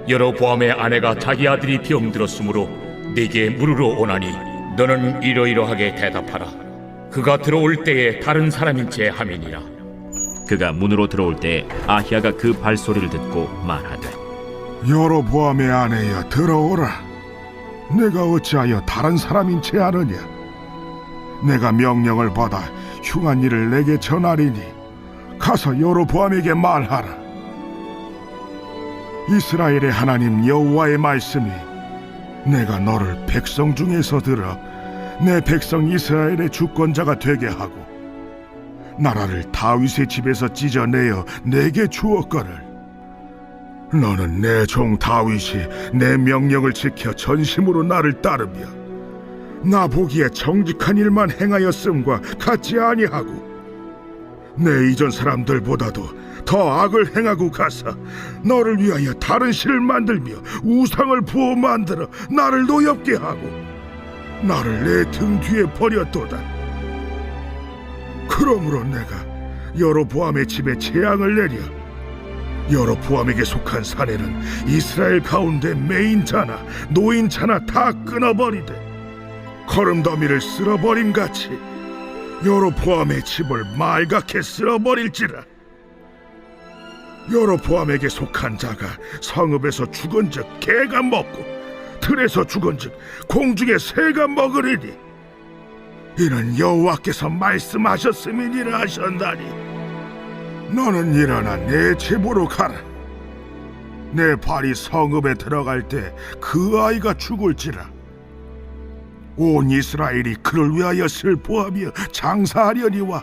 여로보암의 아내가 자기 아들이 병들었으므로 네게 물으러 오나니 너는 이러이러하게 대답하라. 그가 들어올 때에 다른 사람인 채 함이니라. 그가 문으로 들어올 때에 아히야가 그 발소리를 듣고 말하되 여로보암의 아내여 들어오라. 내가 어찌하여 다른 사람인 채 하느냐. 내가 명령을 받아 흉한 일을 내게 전하리니 가서 여로보암에게 말하라. 이스라엘의 하나님 여호와의 말씀이 내가 너를 백성 중에서 들어 내 백성 이스라엘의 주권자가 되게 하고 나라를 다윗의 집에서 찢어내어 내게 주었거늘 너는 내 종 다윗이 내 명령을 지켜 전심으로 나를 따르며 나 보기에 정직한 일만 행하였음과 같지 아니하고 내 이전 사람들보다도 더 악을 행하고 가서 너를 위하여 다른 신을 만들며 우상을 부어 만들어 나를 노엽게 하고 나를 내 등 뒤에 버렸도다. 그러므로 내가 여로보암의 집에 재앙을 내려 여로보암에게 속한 사내는 이스라엘 가운데 매인자나 노인자나 다 끊어버리되 거름더미를 쓸어버림같이 여로보암의 집을 말갛게 쓸어버릴지라. 여로보암에게 속한 자가 성읍에서 죽은즉 개가 먹고 들에서 죽은즉 공중의 새가 먹으리니 이는 여호와께서 말씀하셨음이니라 하셨나니 너는 일어나 내 집으로 가라. 내 발이 성읍에 들어갈 때 그 아이가 죽을지라. 온 이스라엘이 그를 위하여 슬퍼하며 장사하려니와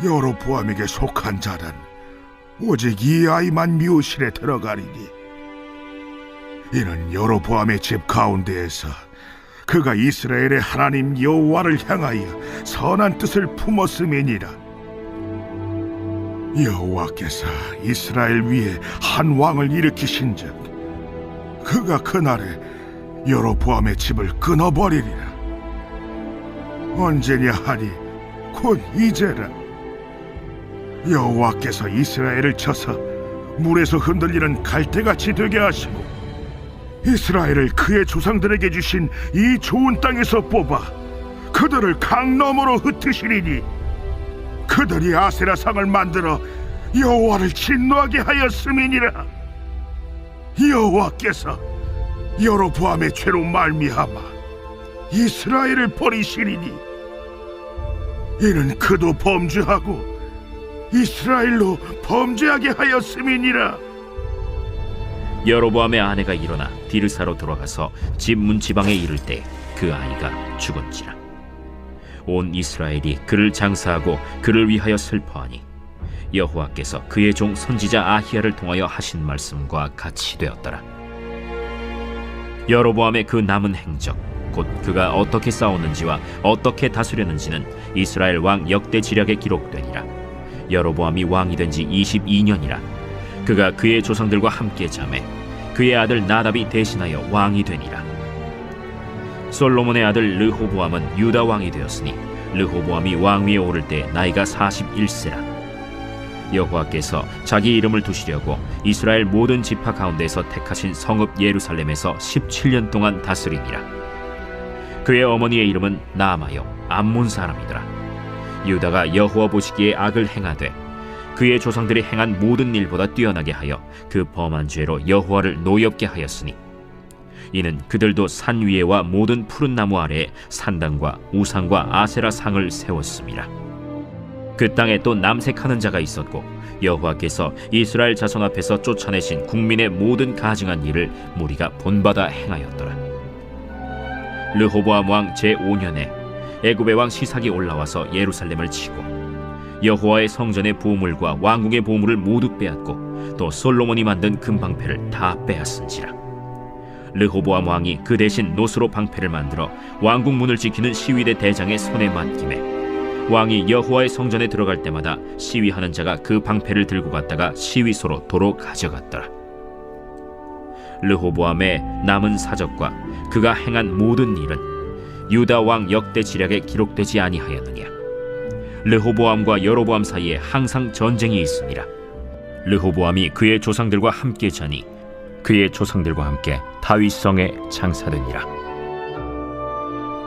여로보암에게 속한 자는 오직 이 아이만 묘실에 들어가리니 이는 여로보암의 집 가운데에서 그가 이스라엘의 하나님 여호와를 향하여 선한 뜻을 품었음이니라. 여호와께서 이스라엘 위에 한 왕을 일으키신즉 그가 그날에 여로보암의 집을 끊어버리리라. 언제냐 하니 곧 이제라. 여호와께서 이스라엘을 쳐서 물에서 흔들리는 갈대같이 되게 하시고 이스라엘을 그의 조상들에게 주신 이 좋은 땅에서 뽑아 그들을 강 너머로 흩으시리니 그들이 아세라상을 만들어 여호와를 진노하게 하였음이니라. 여호와께서 여로보암의 죄로 말미암아 이스라엘을 버리시리니 이는 그도 범죄하고 이스라엘로 범죄하게 하였음이니라. 여로보암의 아내가 일어나 디르사로 돌아가서 집 문지방에 이를 때 그 아이가 죽은지라. 온 이스라엘이 그를 장사하고 그를 위하여 슬퍼하니 여호와께서 그의 종 선지자 아히야를 통하여 하신 말씀과 같이 되었더라. 여로보암의 그 남은 행적 곧 그가 어떻게 싸웠는지와 어떻게 다스렸는지는 이스라엘 왕 역대 지략에 기록되니라. 여로보암이 왕이 된 지 22년이라. 그가 그의 조상들과 함께 자매 그의 아들 나답이 대신하여 왕이 되니라. 솔로몬의 아들 르호보암은 유다 왕이 되었으니 르호보암이 왕위에 오를 때 나이가 41세라. 여호와께서 자기 이름을 두시려고 이스라엘 모든 지파 가운데서 택하신 성읍 예루살렘에서 17년 동안 다스리니라. 그의 어머니의 이름은 나아마요 암몬 사람이더라. 유다가 여호와 보시기에 악을 행하되 그의 조상들이 행한 모든 일보다 뛰어나게 하여 그 범한 죄로 여호와를 노엽게 하였으니 이는 그들도 산 위에와 모든 푸른 나무 아래에 산당과 우상과 아세라 상을 세웠습니다. 그 땅에 또 남색하는 자가 있었고 여호와께서 이스라엘 자손 앞에서 쫓아내신 국민의 모든 가증한 일을 무리가 본받아 행하였더라. 르호보암 왕 제5년에 애굽의 왕 시삭이 올라와서 예루살렘을 치고 여호와의 성전의 보물과 왕궁의 보물을 모두 빼앗고 또 솔로몬이 만든 금방패를 다 빼앗은지라. 르호보암 왕이 그 대신 노스로 방패를 만들어 왕궁 문을 지키는 시위대 대장의 손에 맡기매 왕이 여호와의 성전에 들어갈 때마다 시위하는 자가 그 방패를 들고 갔다가 시위소로 도로 가져갔더라. 르호보암의 남은 사적과 그가 행한 모든 일은 유다 왕 역대 지략에 기록되지 아니하였느냐. 르호보암과 여로보암 사이에 항상 전쟁이 있습니다. 르호보암이 그의 조상들과 함께 자니 그의 조상들과 함께 다윗성에 장사되니라.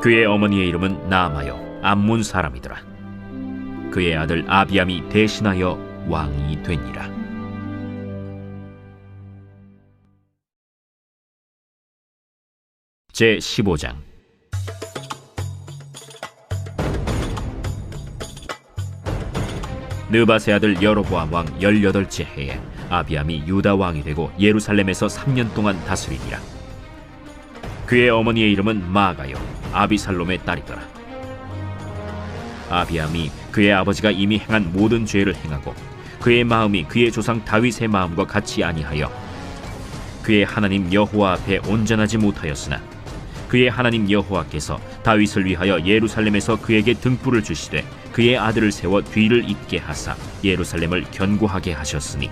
그의 어머니의 이름은 나아마요 암몬 사람이더라. 그의 아들 아비암이 대신하여 왕이 되니라. 제 15장. 느밧의 아들 여로보암 왕 18째 해에 아비암이 유다 왕이 되고 예루살렘에서 3년 동안 다스리니라. 그의 어머니의 이름은 마아가요 아비살롬의 딸이더라. 아비암이 그의 아버지가 이미 행한 모든 죄를 행하고 그의 마음이 그의 조상 다윗의 마음과 같이 아니하여 그의 하나님 여호와 앞에 온전하지 못하였으나 그의 하나님 여호와께서 다윗을 위하여 예루살렘에서 그에게 등불을 주시되 그의 아들을 세워 뒤를 잇게 하사 예루살렘을 견고하게 하셨으니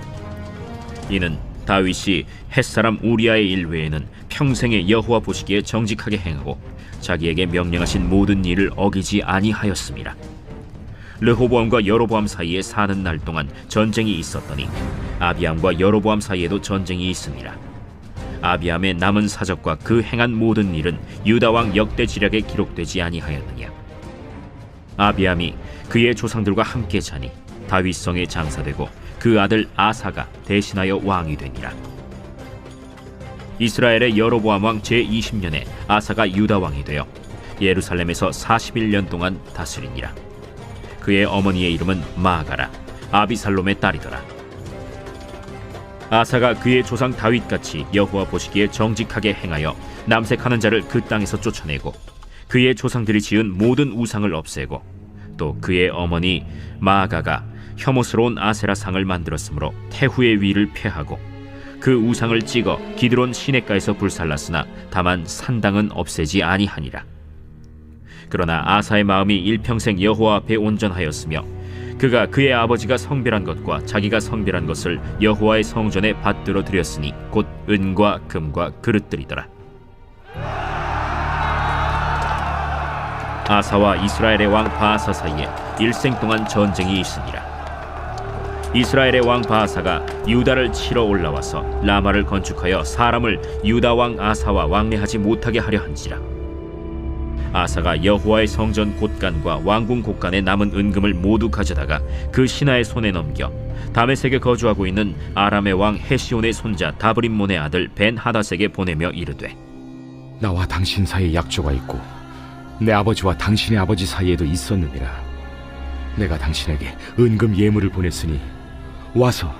이는 다윗이 햇사람 우리아의 일 외에는 평생에 여호와 보시기에 정직하게 행하고 자기에게 명령하신 모든 일을 어기지 아니하였습니다. 르호보암과 여로보암 사이에 사는 날 동안 전쟁이 있었더니 아비암과 여로보암 사이에도 전쟁이 있습니다. 아비암의 남은 사적과 그 행한 모든 일은 유다 왕 역대 지략에 기록되지 아니하였느냐. 아비암이 그의 조상들과 함께 자니 다윗성에 장사되고 그 아들 아사가 대신하여 왕이 되니라. 이스라엘의 여로보암 왕 제20년에 아사가 유다 왕이 되어 예루살렘에서 41년 동안 다스리니라. 그의 어머니의 이름은 마아가라 아비살롬의 딸이더라. 아사가 그의 조상 다윗같이 여호와 보시기에 정직하게 행하여 남색하는 자를 그 땅에서 쫓아내고 그의 조상들이 지은 모든 우상을 없애고 또 그의 어머니 마아가가 혐오스러운 아세라 상을 만들었으므로 태후의 위를 폐하고 그 우상을 찍어 기드론 시냇가에서 불살랐으나 다만 산당은 없애지 아니하니라. 그러나 아사의 마음이 일평생 여호와 앞에 온전하였으며 그가 그의 아버지가 성별한 것과 자기가 성별한 것을 여호와의 성전에 받들어 드렸으니 곧 은과 금과 그릇들이더라. 아사와 이스라엘의 왕 바아사 사이에 일생 동안 전쟁이 있으니라. 이스라엘의 왕 바아사가 유다를 치러 올라와서 라마를 건축하여 사람을 유다 왕 아사와 왕래하지 못하게 하려 한지라. 아사가 여호와의 성전 곳간과 왕궁 곳간에 남은 은금을 모두 가져다가 그 신하의 손에 넘겨 다메섹에 거주하고 있는 아람의 왕 헤시온의 손자 다브림몬의 아들 벤하닷에게 보내며 이르되 나와 당신 사이에 약조가 있고 내 아버지와 당신의 아버지 사이에도 있었느니라. 내가 당신에게 은금 예물을 보냈으니 와서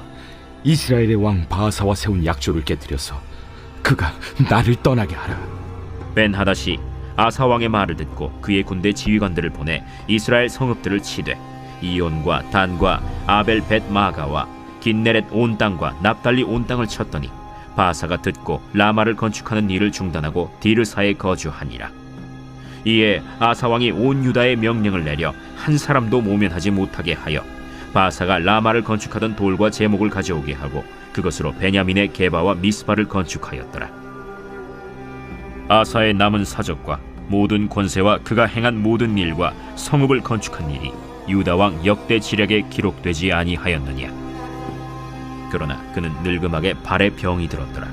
이스라엘의 왕 바아사와 세운 약조를 깨뜨려서 그가 나를 떠나게 하라. 벤하닷이 아사 왕의 말을 듣고 그의 군대 지휘관들을 보내 이스라엘 성읍들을 치되 이온과 단과 아벨 벳 마가와 긴네렛 온 땅과 납달리 온 땅을 쳤더니 바아사가 듣고 라마를 건축하는 일을 중단하고 디르사에 거주하니라. 이에 아사 왕이 온 유다에 명령을 내려 한 사람도 모면하지 못하게 하여 바아사가 라마를 건축하던 돌과 제목을 가져오게 하고 그것으로 베냐민의 게바와 미스바를 건축하였더라. 아사의 남은 사적과 모든 권세와 그가 행한 모든 일과 성읍을 건축한 일이 유다 왕 역대 지략에 기록되지 아니하였느냐. 그러나 그는 늙음하게 발에 병이 들었더라.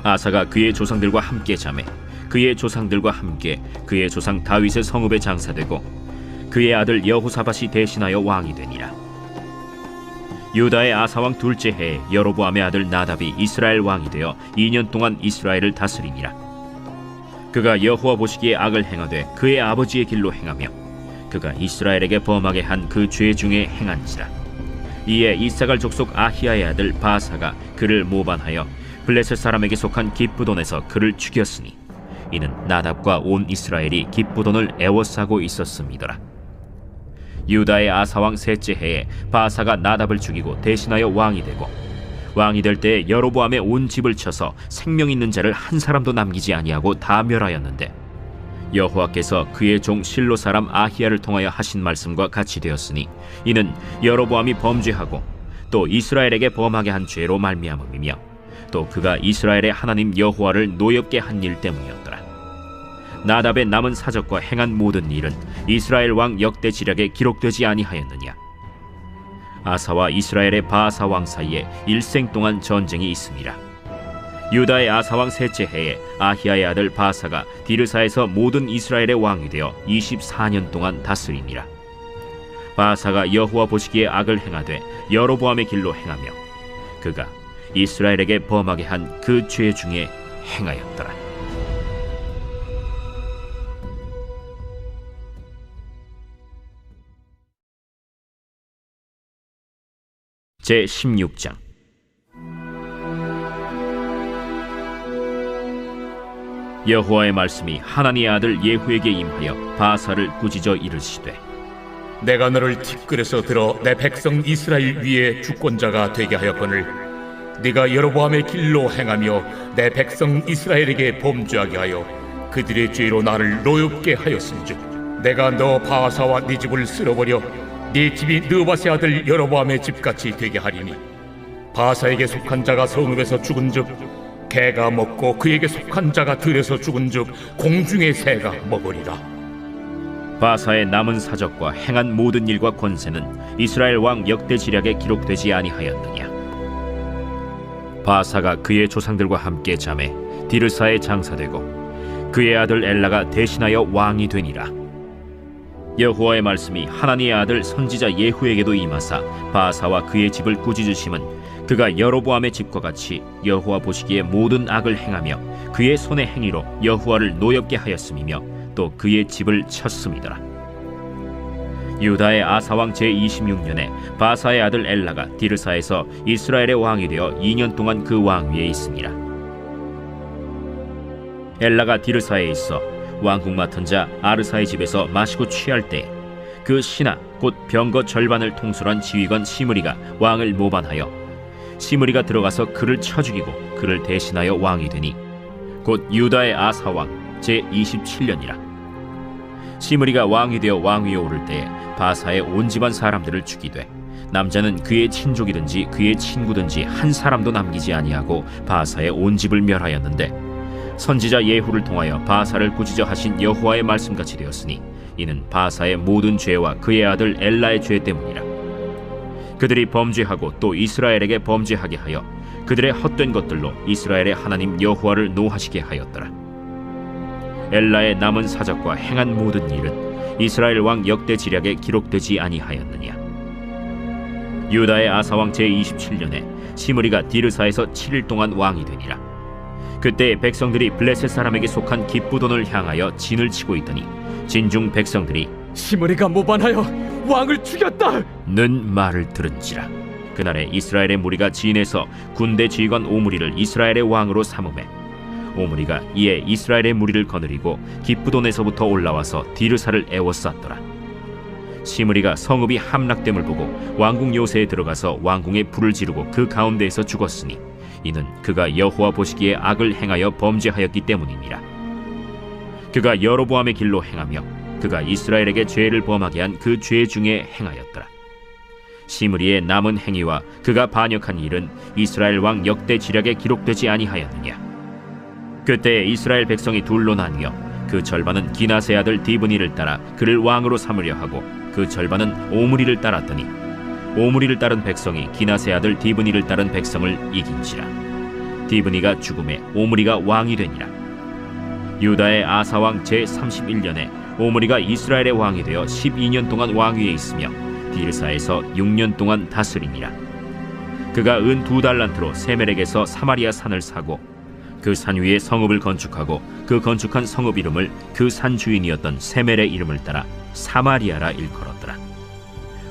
아사가 그의 조상들과 함께 자매 그의 조상들과 함께 그의 조상 다윗의 성읍에 장사되고 그의 아들 여호사밧이 대신하여 왕이 되니라. 유다의 아사왕 둘째 해에 여로보암의 아들 나답이 이스라엘 왕이 되어 2년 동안 이스라엘을 다스리니라. 그가 여호와 보시기에 악을 행하되 그의 아버지의 길로 행하며 그가 이스라엘에게 범하게 한 그 죄 중에 행한지라. 이에 이사갈 족속 아히야의 아들 바사가 그를 모반하여 블레셋 사람에게 속한 깁부돈에서 그를 죽였으니 이는 나답과 온 이스라엘이 깁부돈을 애워싸고 있었음이더라. 유다의 아사왕 셋째 해에 바사가 나답을 죽이고 대신하여 왕이 되고 왕이 될 때에 여로보암의 온 집을 쳐서 생명 있는 자를 한 사람도 남기지 아니하고 다 멸하였는데 여호와께서 그의 종 실로 사람 아히야를 통하여 하신 말씀과 같이 되었으니 이는 여로보암이 범죄하고 또 이스라엘에게 범하게 한 죄로 말미암음이며 또 그가 이스라엘의 하나님 여호와를 노엽게 한 일 때문이었더라. 나답의 남은 사적과 행한 모든 일은 이스라엘 왕 역대 지략에 기록되지 아니하였느냐. 아사와 이스라엘의 바아사 왕 사이에 일생 동안 전쟁이 있습니다. 유다의 아사 왕 셋째 해에 아히야의 아들 바아사가 디르사에서 모든 이스라엘의 왕이 되어 24년 동안 다스리니라. 바아사가 여호와 보시기에 악을 행하되 여로보암의 길로 행하며 그가 이스라엘에게 범하게 한 그 죄 중에 행하였더라. 제 16장. 여호와의 말씀이 하나니의 아들 예후에게 임하여 바아사를 꾸짖어 이르시되 내가 너를 티끌에서 들어 내 백성 이스라엘 위에 주권자가 되게 하였거늘 네가 여로보암의 길로 행하며 내 백성 이스라엘에게 범죄하게 하여 그들의 죄로 나를 노엽게 하였은즉 내가 너 바아사와 네 집을 쓸어버려 네 집이 느바세 아들 여로보암의 집같이 되게 하리니 바아사에게 속한 자가 성읍에서 죽은즉 개가 먹고 그에게 속한 자가 들에서 죽은즉 공중의 새가 먹으리라. 바아사의 남은 사적과 행한 모든 일과 권세는 이스라엘 왕 역대 지략에 기록되지 아니하였느냐. 바아사가 그의 조상들과 함께 잠에 디르사에 장사되고 그의 아들 엘라가 대신하여 왕이 되니라. 여호와의 말씀이 하나니의 아들 선지자 예후에게도 임하사 바아사와 그의 집을 꾸짖으심은 그가 여로보암의 집과 같이 여호와 보시기에 모든 악을 행하며 그의 손의 행위로 여호와를 노엽게 하였음이며 또 그의 집을 쳤음이더라. 유다의 아사왕 제26년에 바아사의 아들 엘라가 디르사에서 이스라엘의 왕이 되어 2년 동안 그 왕위에 있으니라. 엘라가 디르사에 있어 왕국 맡은 자 아르사의 집에서 마시고 취할 때 그 신하 곧 병거 절반을 통솔한 지휘관 시므리가 왕을 모반하여 시므리가 들어가서 그를 쳐 죽이고 그를 대신하여 왕이 되니 곧 유다의 아사왕 제27년이라. 시므리가 왕이 되어 왕위에 오를 때에 바사의 온 집안 사람들을 죽이되 남자는 그의 친족이든지 그의 친구든지 한 사람도 남기지 아니하고 바사의 온 집을 멸하였는데 선지자 예후를 통하여 바사를 꾸짖어 하신 여호와의 말씀같이 되었으니 이는 바사의 모든 죄와 그의 아들 엘라의 죄 때문이라. 그들이 범죄하고 또 이스라엘에게 범죄하게 하여 그들의 헛된 것들로 이스라엘의 하나님 여호와를 노하시게 하였더라. 엘라의 남은 사적과 행한 모든 일은 이스라엘 왕 역대 지략에 기록되지 아니하였느냐. 유다의 아사왕 제27년에 시므리가 디르사에서 7일 동안 왕이 되니라. 그때 백성들이 블레셋 사람에게 속한 기쁘돈을 향하여 진을 치고 있더니 진중 백성들이 시므리가 모반하여 왕을 죽였다 는 말을 들은지라. 그날에 이스라엘의 무리가 진에서 군대 지휘관 오므리를 이스라엘의 왕으로 삼음해 오므리가 이에 이스라엘의 무리를 거느리고 기쁘돈에서부터 올라와서 디르사를 에워쌌더라. 시므리가 성읍이 함락됨을 보고 왕궁 요새에 들어가서 왕궁에 불을 지르고 그 가운데에서 죽었으니 이는 그가 여호와 보시기에 악을 행하여 범죄하였기 때문이니라. 그가 여로보암의 길로 행하며 그가 이스라엘에게 죄를 범하게 한 그 죄 중에 행하였더라. 시므리의 남은 행위와 그가 반역한 일은 이스라엘 왕 역대 지략에 기록되지 아니하였느냐. 그때 이스라엘 백성이 둘로 나뉘어 그 절반은 기나세 아들 디브니를 따라 그를 왕으로 삼으려 하고 그 절반은 오므리를 따랐더니 오므리를 따른 백성이 기나세 아들 디브니를 따른 백성을 이긴지라. 디브니가 죽음에 오므리가 왕이 되니라. 유다의 아사왕 제31년에 오므리가 이스라엘의 왕이 되어 12년 동안 왕위에 있으며 디르사에서 6년 동안 다스리니라. 그가 은 2달란트로 세멜에게서 사마리아 산을 사고 그 산 위에 성읍을 건축하고 그 건축한 성읍 이름을 그 산 주인이었던 세멜의 이름을 따라 사마리아라 일컬었더라.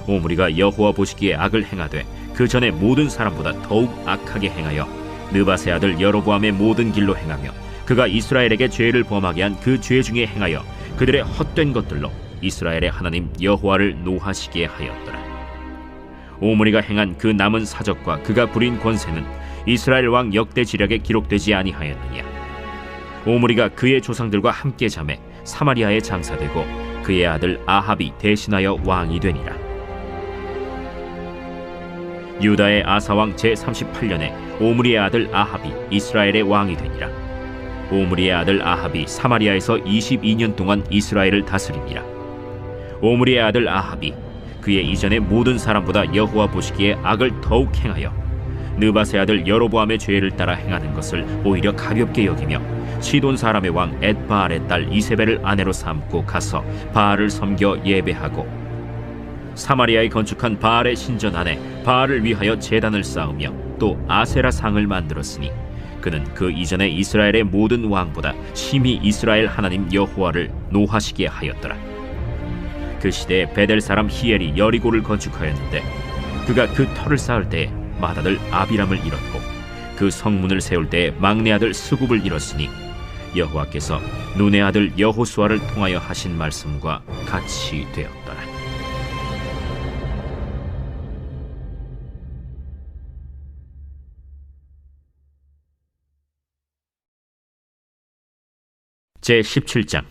오므리가 여호와 보시기에 악을 행하되 그 전에 모든 사람보다 더욱 악하게 행하여 느바세 아들 여로보암의 모든 길로 행하며 그가 이스라엘에게 죄를 범하게 한 그 죄 중에 행하여 그들의 헛된 것들로 이스라엘의 하나님 여호와를 노하시게 하였더라. 오므리가 행한 그 남은 사적과 그가 부린 권세는 이스라엘 왕 역대 지략에 기록되지 아니하였느냐. 오므리가 그의 조상들과 함께 잠에 사마리아에 장사되고 그의 아들 아합이 대신하여 왕이 되니라. 유다의 아사왕 제38년에 오므리의 아들 아합이 이스라엘의 왕이 되니라. 오므리의 아들 아합이 사마리아에서 22년 동안 이스라엘을 다스리니라. 오므리의 아들 아합이 그의 이전의 모든 사람보다 여호와 보시기에 악을 더욱 행하여 느밧의 아들 여로보암의 죄를 따라 행하는 것을 오히려 가볍게 여기며 시돈 사람의 왕 엣바알의 딸 이세벨을 아내로 삼고 가서 바알을 섬겨 예배하고 사마리아에 건축한 바알의 신전 안에 바알을 위하여 제단을 쌓으며 또 아세라 상을 만들었으니 그는 그 이전에 이스라엘의 모든 왕보다 심히 이스라엘 하나님 여호와를 노하시게 하였더라. 그 시대에 베델 사람 히엘이 여리고를 건축하였는데 그가 그 터를 쌓을 때에 맏아들 아비람을 잃었고 그 성문을 세울 때에 막내 아들 스굽을 잃었으니 여호와께서 눈의 아들 여호수아를 통하여 하신 말씀과 같이 되었더라. 제17장.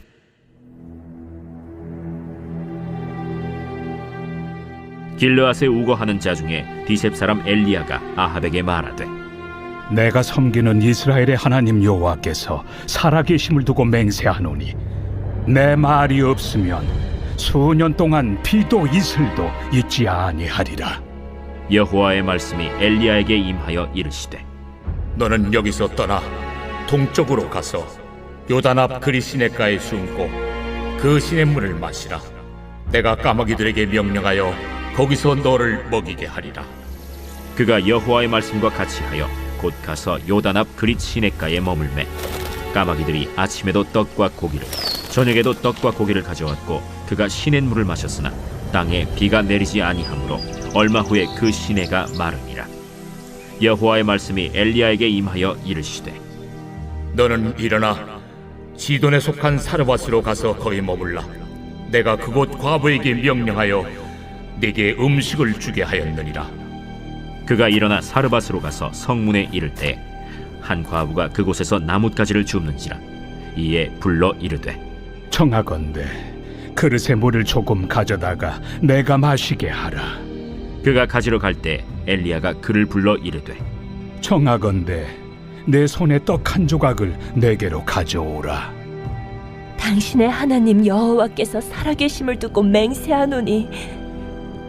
길르앗에 우거하는 자 중에 디셉 사람 엘리야가 아합에게 말하되 내가 섬기는 이스라엘의 하나님 여호와께서 살아계심을 두고 맹세하노니 내 말이 없으면 수년 동안 비도 이슬도 있지 아니하리라. 여호와의 말씀이 엘리야에게 임하여 이르시되 너는 여기서 떠나 동쪽으로 가서 요단 앞 그리 시냇가에 숨고 그 시냇물을 마시라. 내가 까마귀들에게 명령하여 거기서 너를 먹이게 하리라. 그가 여호와의 말씀과 같이 하여 곧 가서 요단 앞 그릿 시냇가에 머물매 까마귀들이 아침에도 떡과 고기를 저녁에도 떡과 고기를 가져왔고 그가 시냇물을 마셨으나 땅에 비가 내리지 아니하므로 얼마 후에 그 시내가 마르니라. 여호와의 말씀이 엘리야에게 임하여 이르시되 너는 일어나 시돈에 속한 사르밧으로 가서 거기 머물라. 내가 그곳 과부에게 명령하여 네게 음식을 주게 하였느니라. 그가 일어나 사르밧으로 가서 성문에 이를 때 한 과부가 그곳에서 나뭇가지를 줍는지라. 이에 불러 이르되 청하건대 그릇에 물을 조금 가져다가 내가 마시게 하라. 그가 가지러 갈 때 엘리야가 그를 불러 이르되 청하건대 내 손에 떡 한 조각을 내게로 가져오라. 당신의 하나님 여호와께서 살아계심을 두고 맹세하노니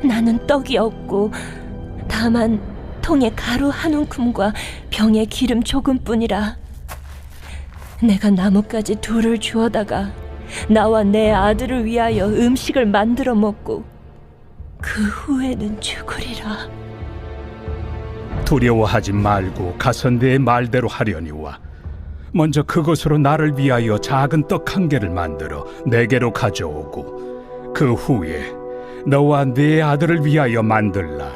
나는 떡이 없고 다만 통에 가루 한 움큼과 병에 기름 조금뿐이라. 내가 나뭇가지 둘을 주워다가 나와 내 아들을 위하여 음식을 만들어 먹고 그 후에는 죽으리라. 두려워하지 말고 가서 내 말대로 하려니와 먼저 그것으로 나를 위하여 작은 떡 한 개를 만들어 내게로 가져오고 그 후에 너와 네 아들을 위하여 만들라.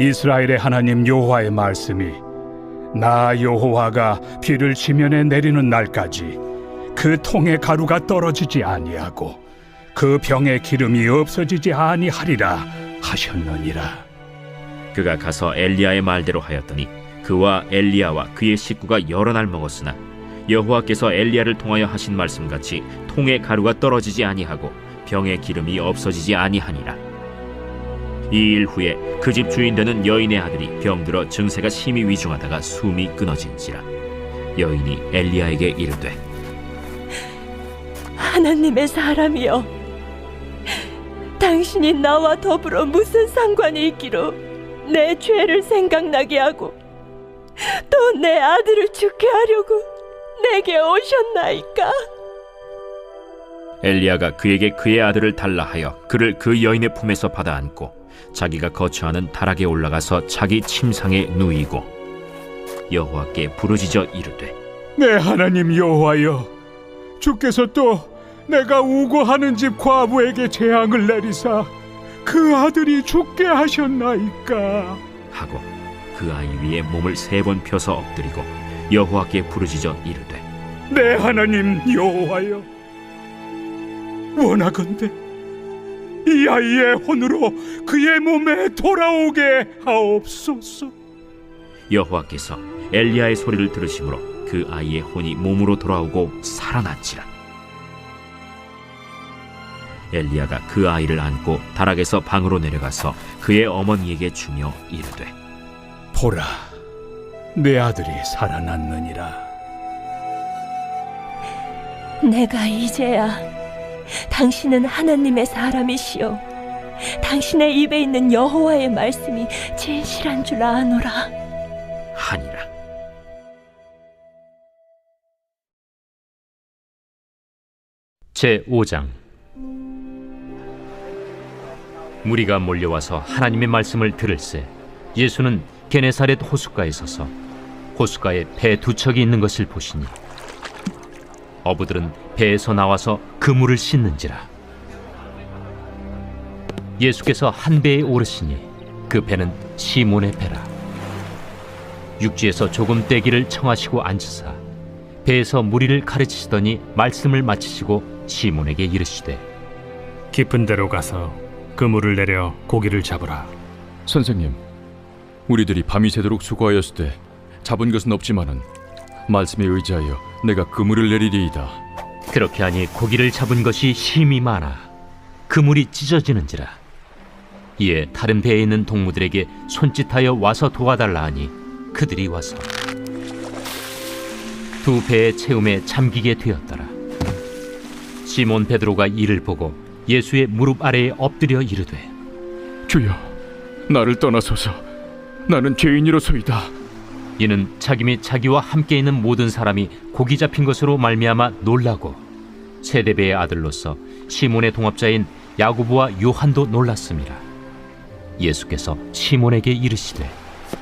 이스라엘의 하나님 여호와의 말씀이 나 여호와가 비를 지면에 내리는 날까지 그 통의 가루가 떨어지지 아니하고 그 병의 기름이 없어지지 아니하리라 하셨느니라. 그가 가서 엘리야의 말대로 하였더니 그와 엘리야와 그의 식구가 여러 날 먹었으나 여호와께서 엘리야를 통하여 하신 말씀같이 통의 가루가 떨어지지 아니하고 병의 기름이 없어지지 아니하니라. 이 일 후에 그 집 주인 되는 여인의 아들이 병들어 증세가 심히 위중하다가 숨이 끊어진지라. 여인이 엘리야에게 이르되 하나님의 사람이여, 당신이 나와 더불어 무슨 상관이 있기로 내 죄를 생각나게 하고 또 내 아들을 죽게 하려고 내게 오셨나이까? 엘리야가 그에게 그의 아들을 달라 하여 그를 그 여인의 품에서 받아 안고 자기가 거처하는 다락에 올라가서 자기 침상에 누이고 여호와께 부르짖어 이르되 내 하나님 여호와여, 주께서 또 내가 우고하는 집 과부에게 재앙을 내리사 그 아들이 죽게 하셨나이까? 하고 그 아이 위에 몸을 3번 펴서 엎드리고 여호와께 부르짖어 이르되 내 하나님 여호와여, 원하건대 이 아이의 혼으로 그의 몸에 돌아오게 하옵소서. 여호와께서 엘리야의 소리를 들으심으로 그 아이의 혼이 몸으로 돌아오고 살아났지라. 엘리야가 그 아이를 안고 다락에서 방으로 내려가서 그의 어머니에게 주며 이르되 보라, 내 아들이 살아났느니라. 내가 이제야 당신은 하나님의 사람이시오. 당신의 입에 있는 여호와의 말씀이 진실한 줄 아노라 하니라. 제5장. 무리가 몰려와서 하나님의 말씀을 들을새 예수는 게네사렛 호숫가에 서서 호숫가에 배 두 척이 있는 것을 보시니 어부들은 배에서 나와서 그물을 씻는지라. 예수께서 한 배에 오르시니 그 배는 시몬의 배라. 육지에서 조금 떼기를 청하시고 앉으사 배에서 무리를 가르치시더니 말씀을 마치시고 시몬에게 이르시되 깊은 데로 가서 그물을 내려 고기를 잡으라. 선생님, 우리들이 밤이 새도록 수고하였으되 잡은 것은 없지만은 말씀에 의지하여 내가 그물을 내리리이다. 그렇게 하니 고기를 잡은 것이 심히 많아 그물이 찢어지는지라. 이에 다른 배에 있는 동무들에게 손짓하여 와서 도와달라 하니 그들이 와서 두 배의 채움에 잠기게 되었더라. 시몬 베드로가 이를 보고 예수의 무릎 아래에 엎드려 이르되 주여, 나를 떠나소서. 나는 죄인이로소이다. 이는 자기 및 자기와 함께 있는 모든 사람이 고기 잡힌 것으로 말미암아 놀라고 세데베의 아들로서 시몬의 동업자인 야고보와 요한도 놀랐습니다. 예수께서 시몬에게 이르시되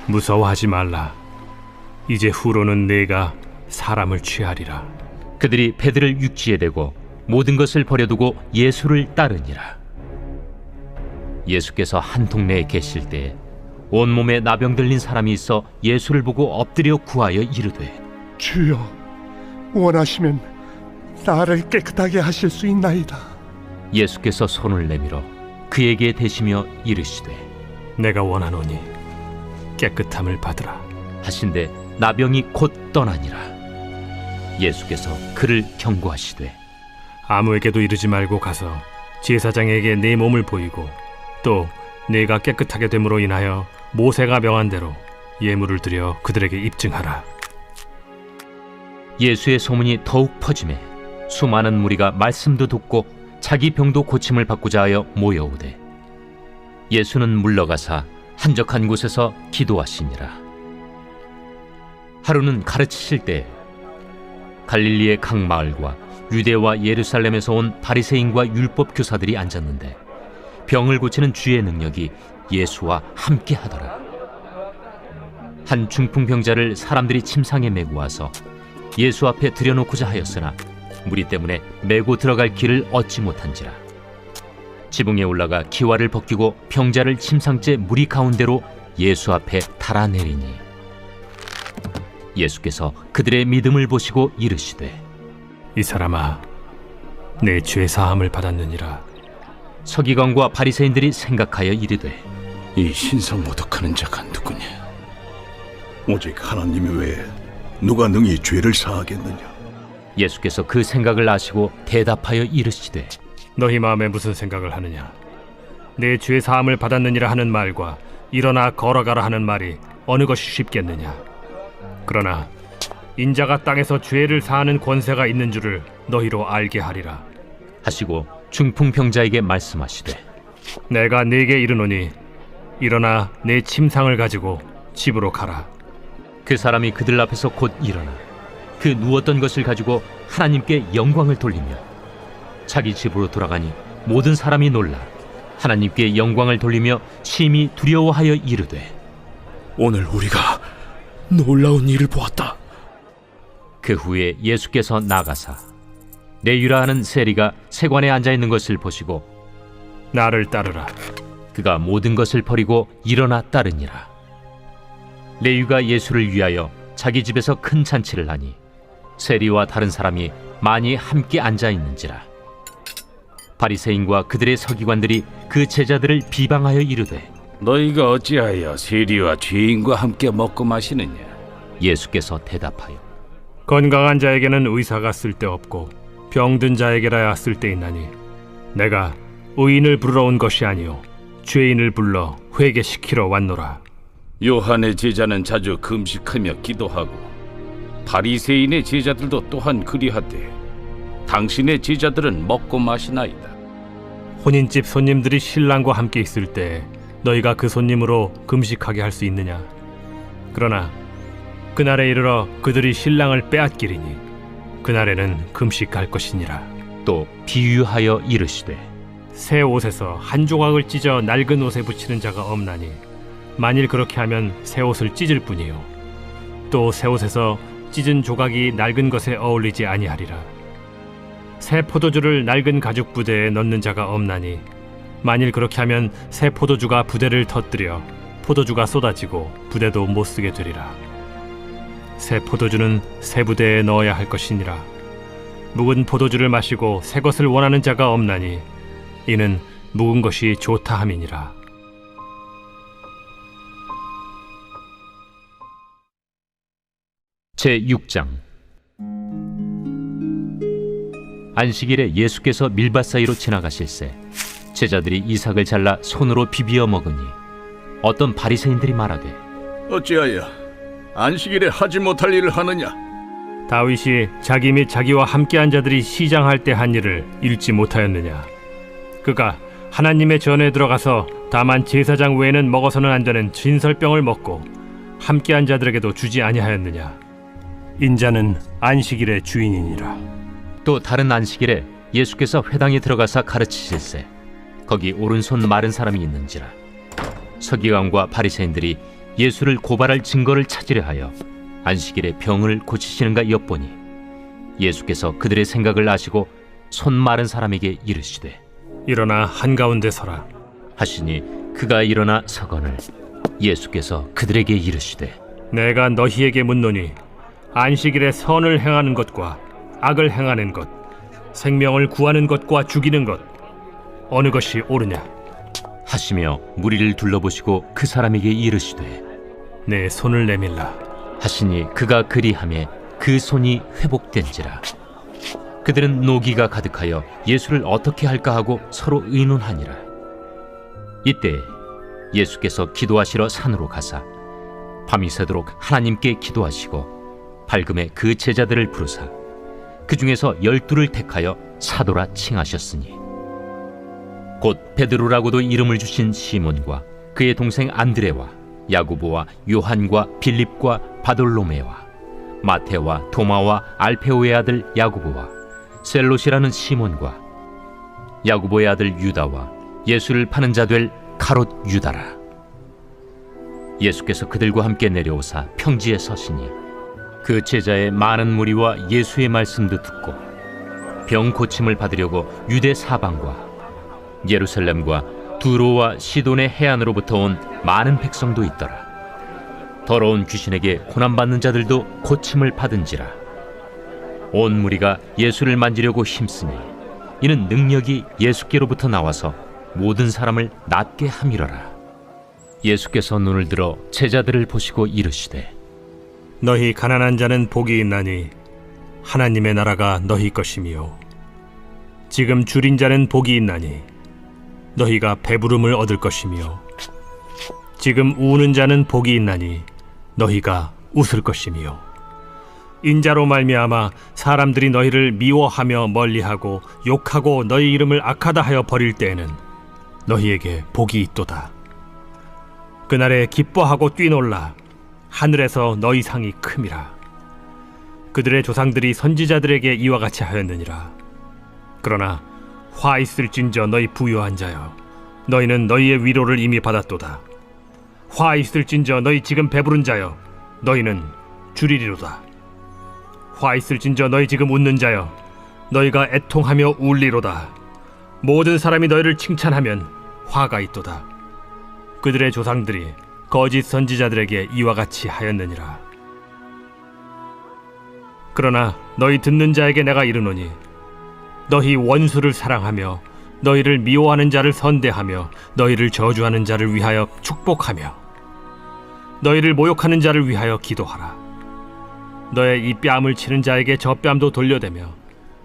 무서워하지 말라. 이제 후로는 내가 사람을 취하리라. 그들이 배들을 육지에 대고 모든 것을 버려두고 예수를 따르니라. 예수께서 한 동네에 계실 때에 온몸에 나병 들린 사람이 있어 예수를 보고 엎드려 구하여 이르되 주여, 원하시면 나를 깨끗하게 하실 수 있나이다. 예수께서 손을 내밀어 그에게 대시며 이르시되 내가 원하노니 깨끗함을 받으라 하신데 나병이 곧 떠나니라. 예수께서 그를 경고하시되 아무에게도 이르지 말고 가서 제사장에게 내 몸을 보이고 또 내가 깨끗하게 됨으로 인하여 모세가 명한 대로 예물을 드려 그들에게 입증하라. 예수의 소문이 더욱 퍼지매 수많은 무리가 말씀도 듣고 자기 병도 고침을 받고자 하여 모여오되 예수는 물러가사 한적한 곳에서 기도하시니라. 하루는 가르치실 때 갈릴리의 각 마을과 유대와 예루살렘에서 온 바리새인과 율법 교사들이 앉았는데 병을 고치는 주의 능력이 예수와 함께 하더라. 한 중풍병자를 사람들이 침상에 메고 와서 예수 앞에 들여놓고자 하였으나 무리 때문에 메고 들어갈 길을 얻지 못한지라. 지붕에 올라가 기와를 벗기고 병자를 침상째 무리 가운데로 예수 앞에 달아내리니 예수께서 그들의 믿음을 보시고 이르시되 이 사람아, 내 죄 사함을 받았느니라. 서기관과 바리새인들이 생각하여 이르되 이 신성모독하는 자가 누구냐? 오직 하나님 외에 누가 능히 죄를 사하겠느냐? 예수께서 그 생각을 아시고 대답하여 이르시되 너희 마음에 무슨 생각을 하느냐? 내 죄 사함을 받았느니라 하는 말과 일어나 걸어가라 하는 말이 어느 것이 쉽겠느냐? 그러나 인자가 땅에서 죄를 사하는 권세가 있는 줄을 너희로 알게 하리라 하시고 중풍병자에게 말씀하시되 내가 네게 이르노니 일어나 내 침상을 가지고 집으로 가라. 그 사람이 그들 앞에서 곧 일어나 그 누웠던 것을 가지고 하나님께 영광을 돌리며 자기 집으로 돌아가니 모든 사람이 놀라 하나님께 영광을 돌리며 심히 두려워하여 이르되 오늘 우리가 놀라운 일을 보았다. 그 후에 예수께서 나가사 네유라 하는 세리가 세관에 앉아있는 것을 보시고 나를 따르라. 그가 모든 것을 버리고 일어나 따르니라. 레위가 예수를 위하여 자기 집에서 큰 잔치를 하니 세리와 다른 사람이 많이 함께 앉아있는지라. 바리새인과 그들의 서기관들이 그 제자들을 비방하여 이르되 너희가 어찌하여 세리와 죄인과 함께 먹고 마시느냐? 예수께서 대답하여 건강한 자에게는 의사가 쓸데없고 병든 자에게라야 쓸데있나니 내가 의인을 부르러 온 것이 아니요 죄인을 불러 회개시키러 왔노라. 요한의 제자는 자주 금식하며 기도하고 바리새인의 제자들도 또한 그리하되 당신의 제자들은 먹고 마시나이다. 혼인집 손님들이 신랑과 함께 있을 때 너희가 그 손님으로 금식하게 할 수 있느냐? 그러나 그날에 이르러 그들이 신랑을 빼앗기리니 그날에는 금식할 것이니라. 또 비유하여 이르시되 새 옷에서 한 조각을 찢어 낡은 옷에 붙이는 자가 없나니 만일 그렇게 하면 새 옷을 찢을 뿐이요 또 새 옷에서 찢은 조각이 낡은 것에 어울리지 아니하리라. 새 포도주를 낡은 가죽 부대에 넣는 자가 없나니 만일 그렇게 하면 새 포도주가 부대를 터뜨려 포도주가 쏟아지고 부대도 못 쓰게 되리라. 새 포도주는 새 부대에 넣어야 할 것이니라. 묵은 포도주를 마시고 새 것을 원하는 자가 없나니 이는 묵은 것이 좋다 함이니라. 제6장. 안식일에 예수께서 밀밭 사이로 지나가실새 제자들이 이삭을 잘라 손으로 비비어 먹으니 어떤 바리새인들이 말하되 어찌하여 안식일에 하지 못할 일을 하느냐? 다윗이 자기 및 자기와 함께한 자들이 시장할 때 한 일을 읽지 못하였느냐? 그가 하나님의 전에 들어가서 다만 제사장 외에는 먹어서는 안 되는 진설병을 먹고 함께한 자들에게도 주지 아니하였느냐? 인자는 안식일의 주인이니라. 또 다른 안식일에 예수께서 회당에 들어가사 가르치실새 거기 오른손 마른 사람이 있는지라. 서기관과 바리새인들이 예수를 고발할 증거를 찾으려 하여 안식일에 병을 고치시는가 엿보니 예수께서 그들의 생각을 아시고 손 마른 사람에게 이르시되 일어나 한가운데 서라 하시니 그가 일어나 서거늘 예수께서 그들에게 이르시되 내가 너희에게 묻노니 안식일에 선을 행하는 것과 악을 행하는 것, 생명을 구하는 것과 죽이는 것 어느 것이 옳으냐 하시며 무리를 둘러보시고 그 사람에게 이르시되 내 손을 내밀라 하시니 그가 그리하매 그 손이 회복된지라. 그들은 노기가 가득하여 예수를 어떻게 할까 하고 서로 의논하니라. 이때 예수께서 기도하시러 산으로 가사 밤이 새도록 하나님께 기도하시고 밝음에 그 제자들을 부르사 그 중에서 12를 택하여 사도라 칭하셨으니 곧 베드로라고도 이름을 주신 시몬과 그의 동생 안드레와 야고보와 요한과 빌립과 바돌로메와 마테와 도마와 알페오의 아들 야고보와 셀롯이라는 시몬과 야고보의 아들 유다와 예수를 파는 자 될 가롯 유다라. 예수께서 그들과 함께 내려오사 평지에 서시니 그 제자의 많은 무리와 예수의 말씀도 듣고 병 고침을 받으려고 유대 사방과 예루살렘과 두로와 시돈의 해안으로부터 온 많은 백성도 있더라. 더러운 귀신에게 고난받는 자들도 고침을 받은지라. 온 무리가 예수를 만지려고 힘쓰니 이는 능력이 예수께로부터 나와서 모든 사람을 낫게 함이러라. 예수께서 눈을 들어 제자들을 보시고 이르시되 너희 가난한 자는 복이 있나니 하나님의 나라가 너희 것이며 지금 줄인 자는 복이 있나니 너희가 배부름을 얻을 것이며 지금 우는 자는 복이 있나니 너희가 웃을 것이며 인자로 말미암아 사람들이 너희를 미워하며 멀리하고 욕하고 너희 이름을 악하다 하여 버릴 때에는 너희에게 복이 있도다. 그날에 기뻐하고 뛰놀라 하늘에서 너희 상이 큼이라. 그들의 조상들이 선지자들에게 이와 같이 하였느니라. 그러나 화 있을진저 너희 부유한 자여 너희는 너희의 위로를 이미 받았도다. 화 있을진저 너희 지금 배부른 자여 너희는 줄이리로다. 화 있을진저 너희 지금 웃는 자여 너희가 애통하며 울리로다. 모든 사람이 너희를 칭찬하면 화가 있도다. 그들의 조상들이 거짓 선지자들에게 이와 같이 하였느니라. 그러나 너희 듣는 자에게 내가 이르노니 너희 원수를 사랑하며 너희를 미워하는 자를 선대하며 너희를 저주하는 자를 위하여 축복하며 너희를 모욕하는 자를 위하여 기도하라. 너의 이 뺨을 치는 자에게 저 뺨도 돌려대며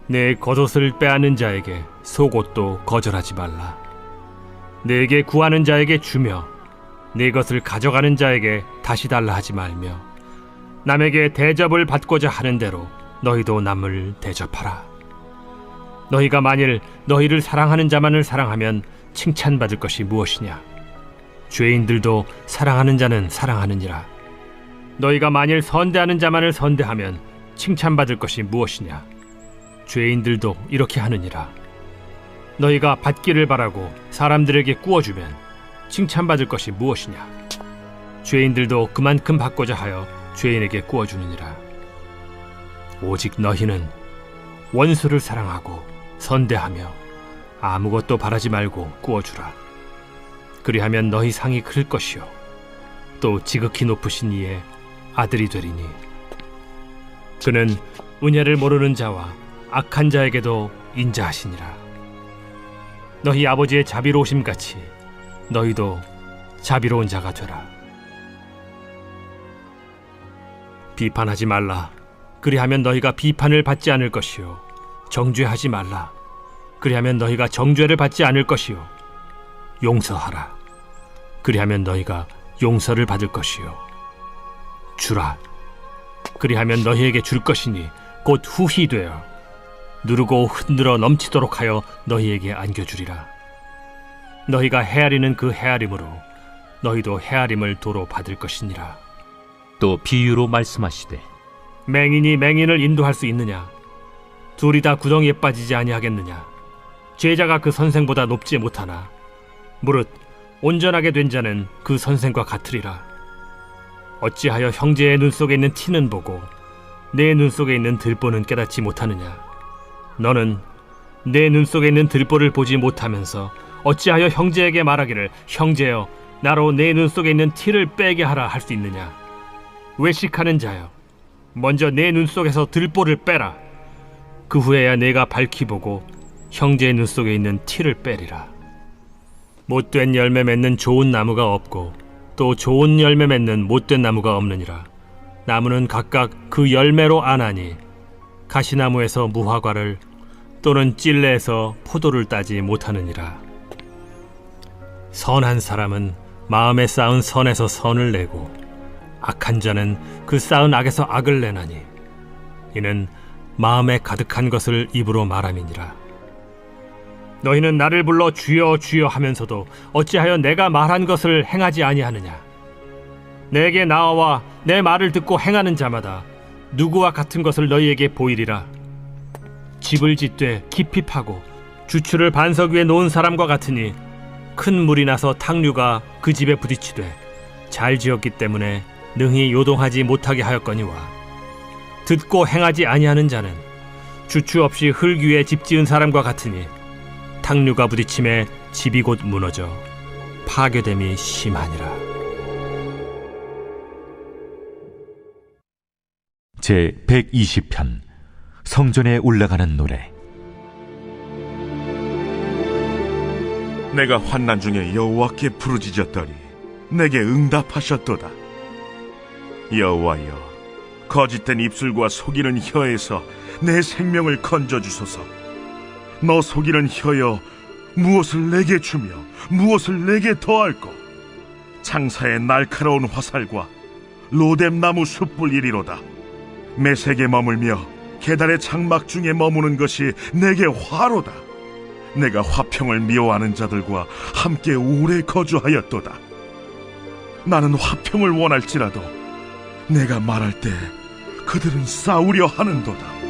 내 겉옷을 빼앗는 자에게 속옷도 거절하지 말라. 내게 구하는 자에게 주며 내 것을 가져가는 자에게 다시 달라 하지 말며 남에게 대접을 받고자 하는 대로 너희도 남을 대접하라. 너희가 만일 너희를 사랑하는 자만을 사랑하면 칭찬받을 것이 무엇이냐? 죄인들도 사랑하는 자는 사랑하느니라. 너희가 만일 선대하는 자만을 선대하면 칭찬받을 것이 무엇이냐? 죄인들도 이렇게 하느니라. 너희가 받기를 바라고 사람들에게 구워주면 칭찬받을 것이 무엇이냐? 죄인들도 그만큼 받고자 하여 죄인에게 구워주느니라. 오직 너희는 원수를 사랑하고 선대하며 아무것도 바라지 말고 구워주라. 그리하면 너희 상이 클 것이요 또 지극히 높으신 이의 아들이 되리니 그는 은혜를 모르는 자와 악한 자에게도 인자하시니라. 너희 아버지의 자비로우심같이 너희도 자비로운 자가 되라. 비판하지 말라. 그리하면 너희가 비판을 받지 않을 것이요 정죄하지 말라. 그리하면 너희가 정죄를 받지 않을 것이요 용서하라. 그리하면 너희가 용서를 받을 것이요 주라. 그리하면 너희에게 줄 것이니 곧 후히 되어 누르고 흔들어 넘치도록 하여 너희에게 안겨주리라. 너희가 헤아리는 그 헤아림으로 너희도 헤아림을 도로 받을 것이니라. 또 비유로 말씀하시되 맹인이 맹인을 인도할 수 있느냐? 둘이 다 구덩이에 빠지지 아니하겠느냐? 제자가 그 선생보다 높지 못하나 무릇 온전하게 된 자는 그 선생과 같으리라. 어찌하여 형제의 눈 속에 있는 티는 보고 내 눈 속에 있는 들보는 깨닫지 못하느냐? 너는 내 눈 속에 있는 들보를 보지 못하면서 어찌하여 형제에게 말하기를 형제여 나로 내 눈 속에 있는 티를 빼게 하라 할 수 있느냐? 외식하는 자여 먼저 내 눈 속에서 들보를 빼라. 그 후에야 내가 밝히 보고 형제의 눈 속에 있는 티를 빼리라. 못된 열매 맺는 좋은 나무가 없고 또 좋은 열매 맺는 못된 나무가 없느니라. 나무는 각각 그 열매로 아나니 가시나무에서 무화과를 또는 찔레에서 포도를 따지 못하느니라. 선한 사람은 마음에 쌓은 선에서 선을 내고 악한 자는 그 쌓은 악에서 악을 내나니 이는 마음에 가득한 것을 입으로 말함이니라. 너희는 나를 불러 주여 주여 하면서도 어찌하여 내가 말한 것을 행하지 아니하느냐? 내게 나와 내 말을 듣고 행하는 자마다 누구와 같은 것을 너희에게 보이리라. 집을 짓되 깊이 파고 주추를 반석 위에 놓은 사람과 같으니 큰 물이 나서 탕류가 그 집에 부딪히되 잘 지었기 때문에 능히 요동하지 못하게 하였거니와 듣고 행하지 아니하는 자는 주추 없이 흙 위에 집 지은 사람과 같으니 탕류가 부딪힘에 집이 곧 무너져 파괴됨이 심하니라. 제 120편 성전에 올라가는 노래. 내가 환난 중에 여호와께 부르짖었더니 내게 응답하셨도다. 여호와여, 거짓된 입술과 속이는 혀에서 내 생명을 건져주소서. 너 속이는 혀여, 무엇을 내게 주며 무엇을 내게 더할꼬? 창사의 날카로운 화살과 로뎀나무 숯불이리로다. 메색에 머물며 계달의 장막 중에 머무는 것이 내게 화로다. 내가 화평을 미워하는 자들과 함께 오래 거주하였도다. 나는 화평을 원할지라도 내가 말할 때 그들은 싸우려 하는도다.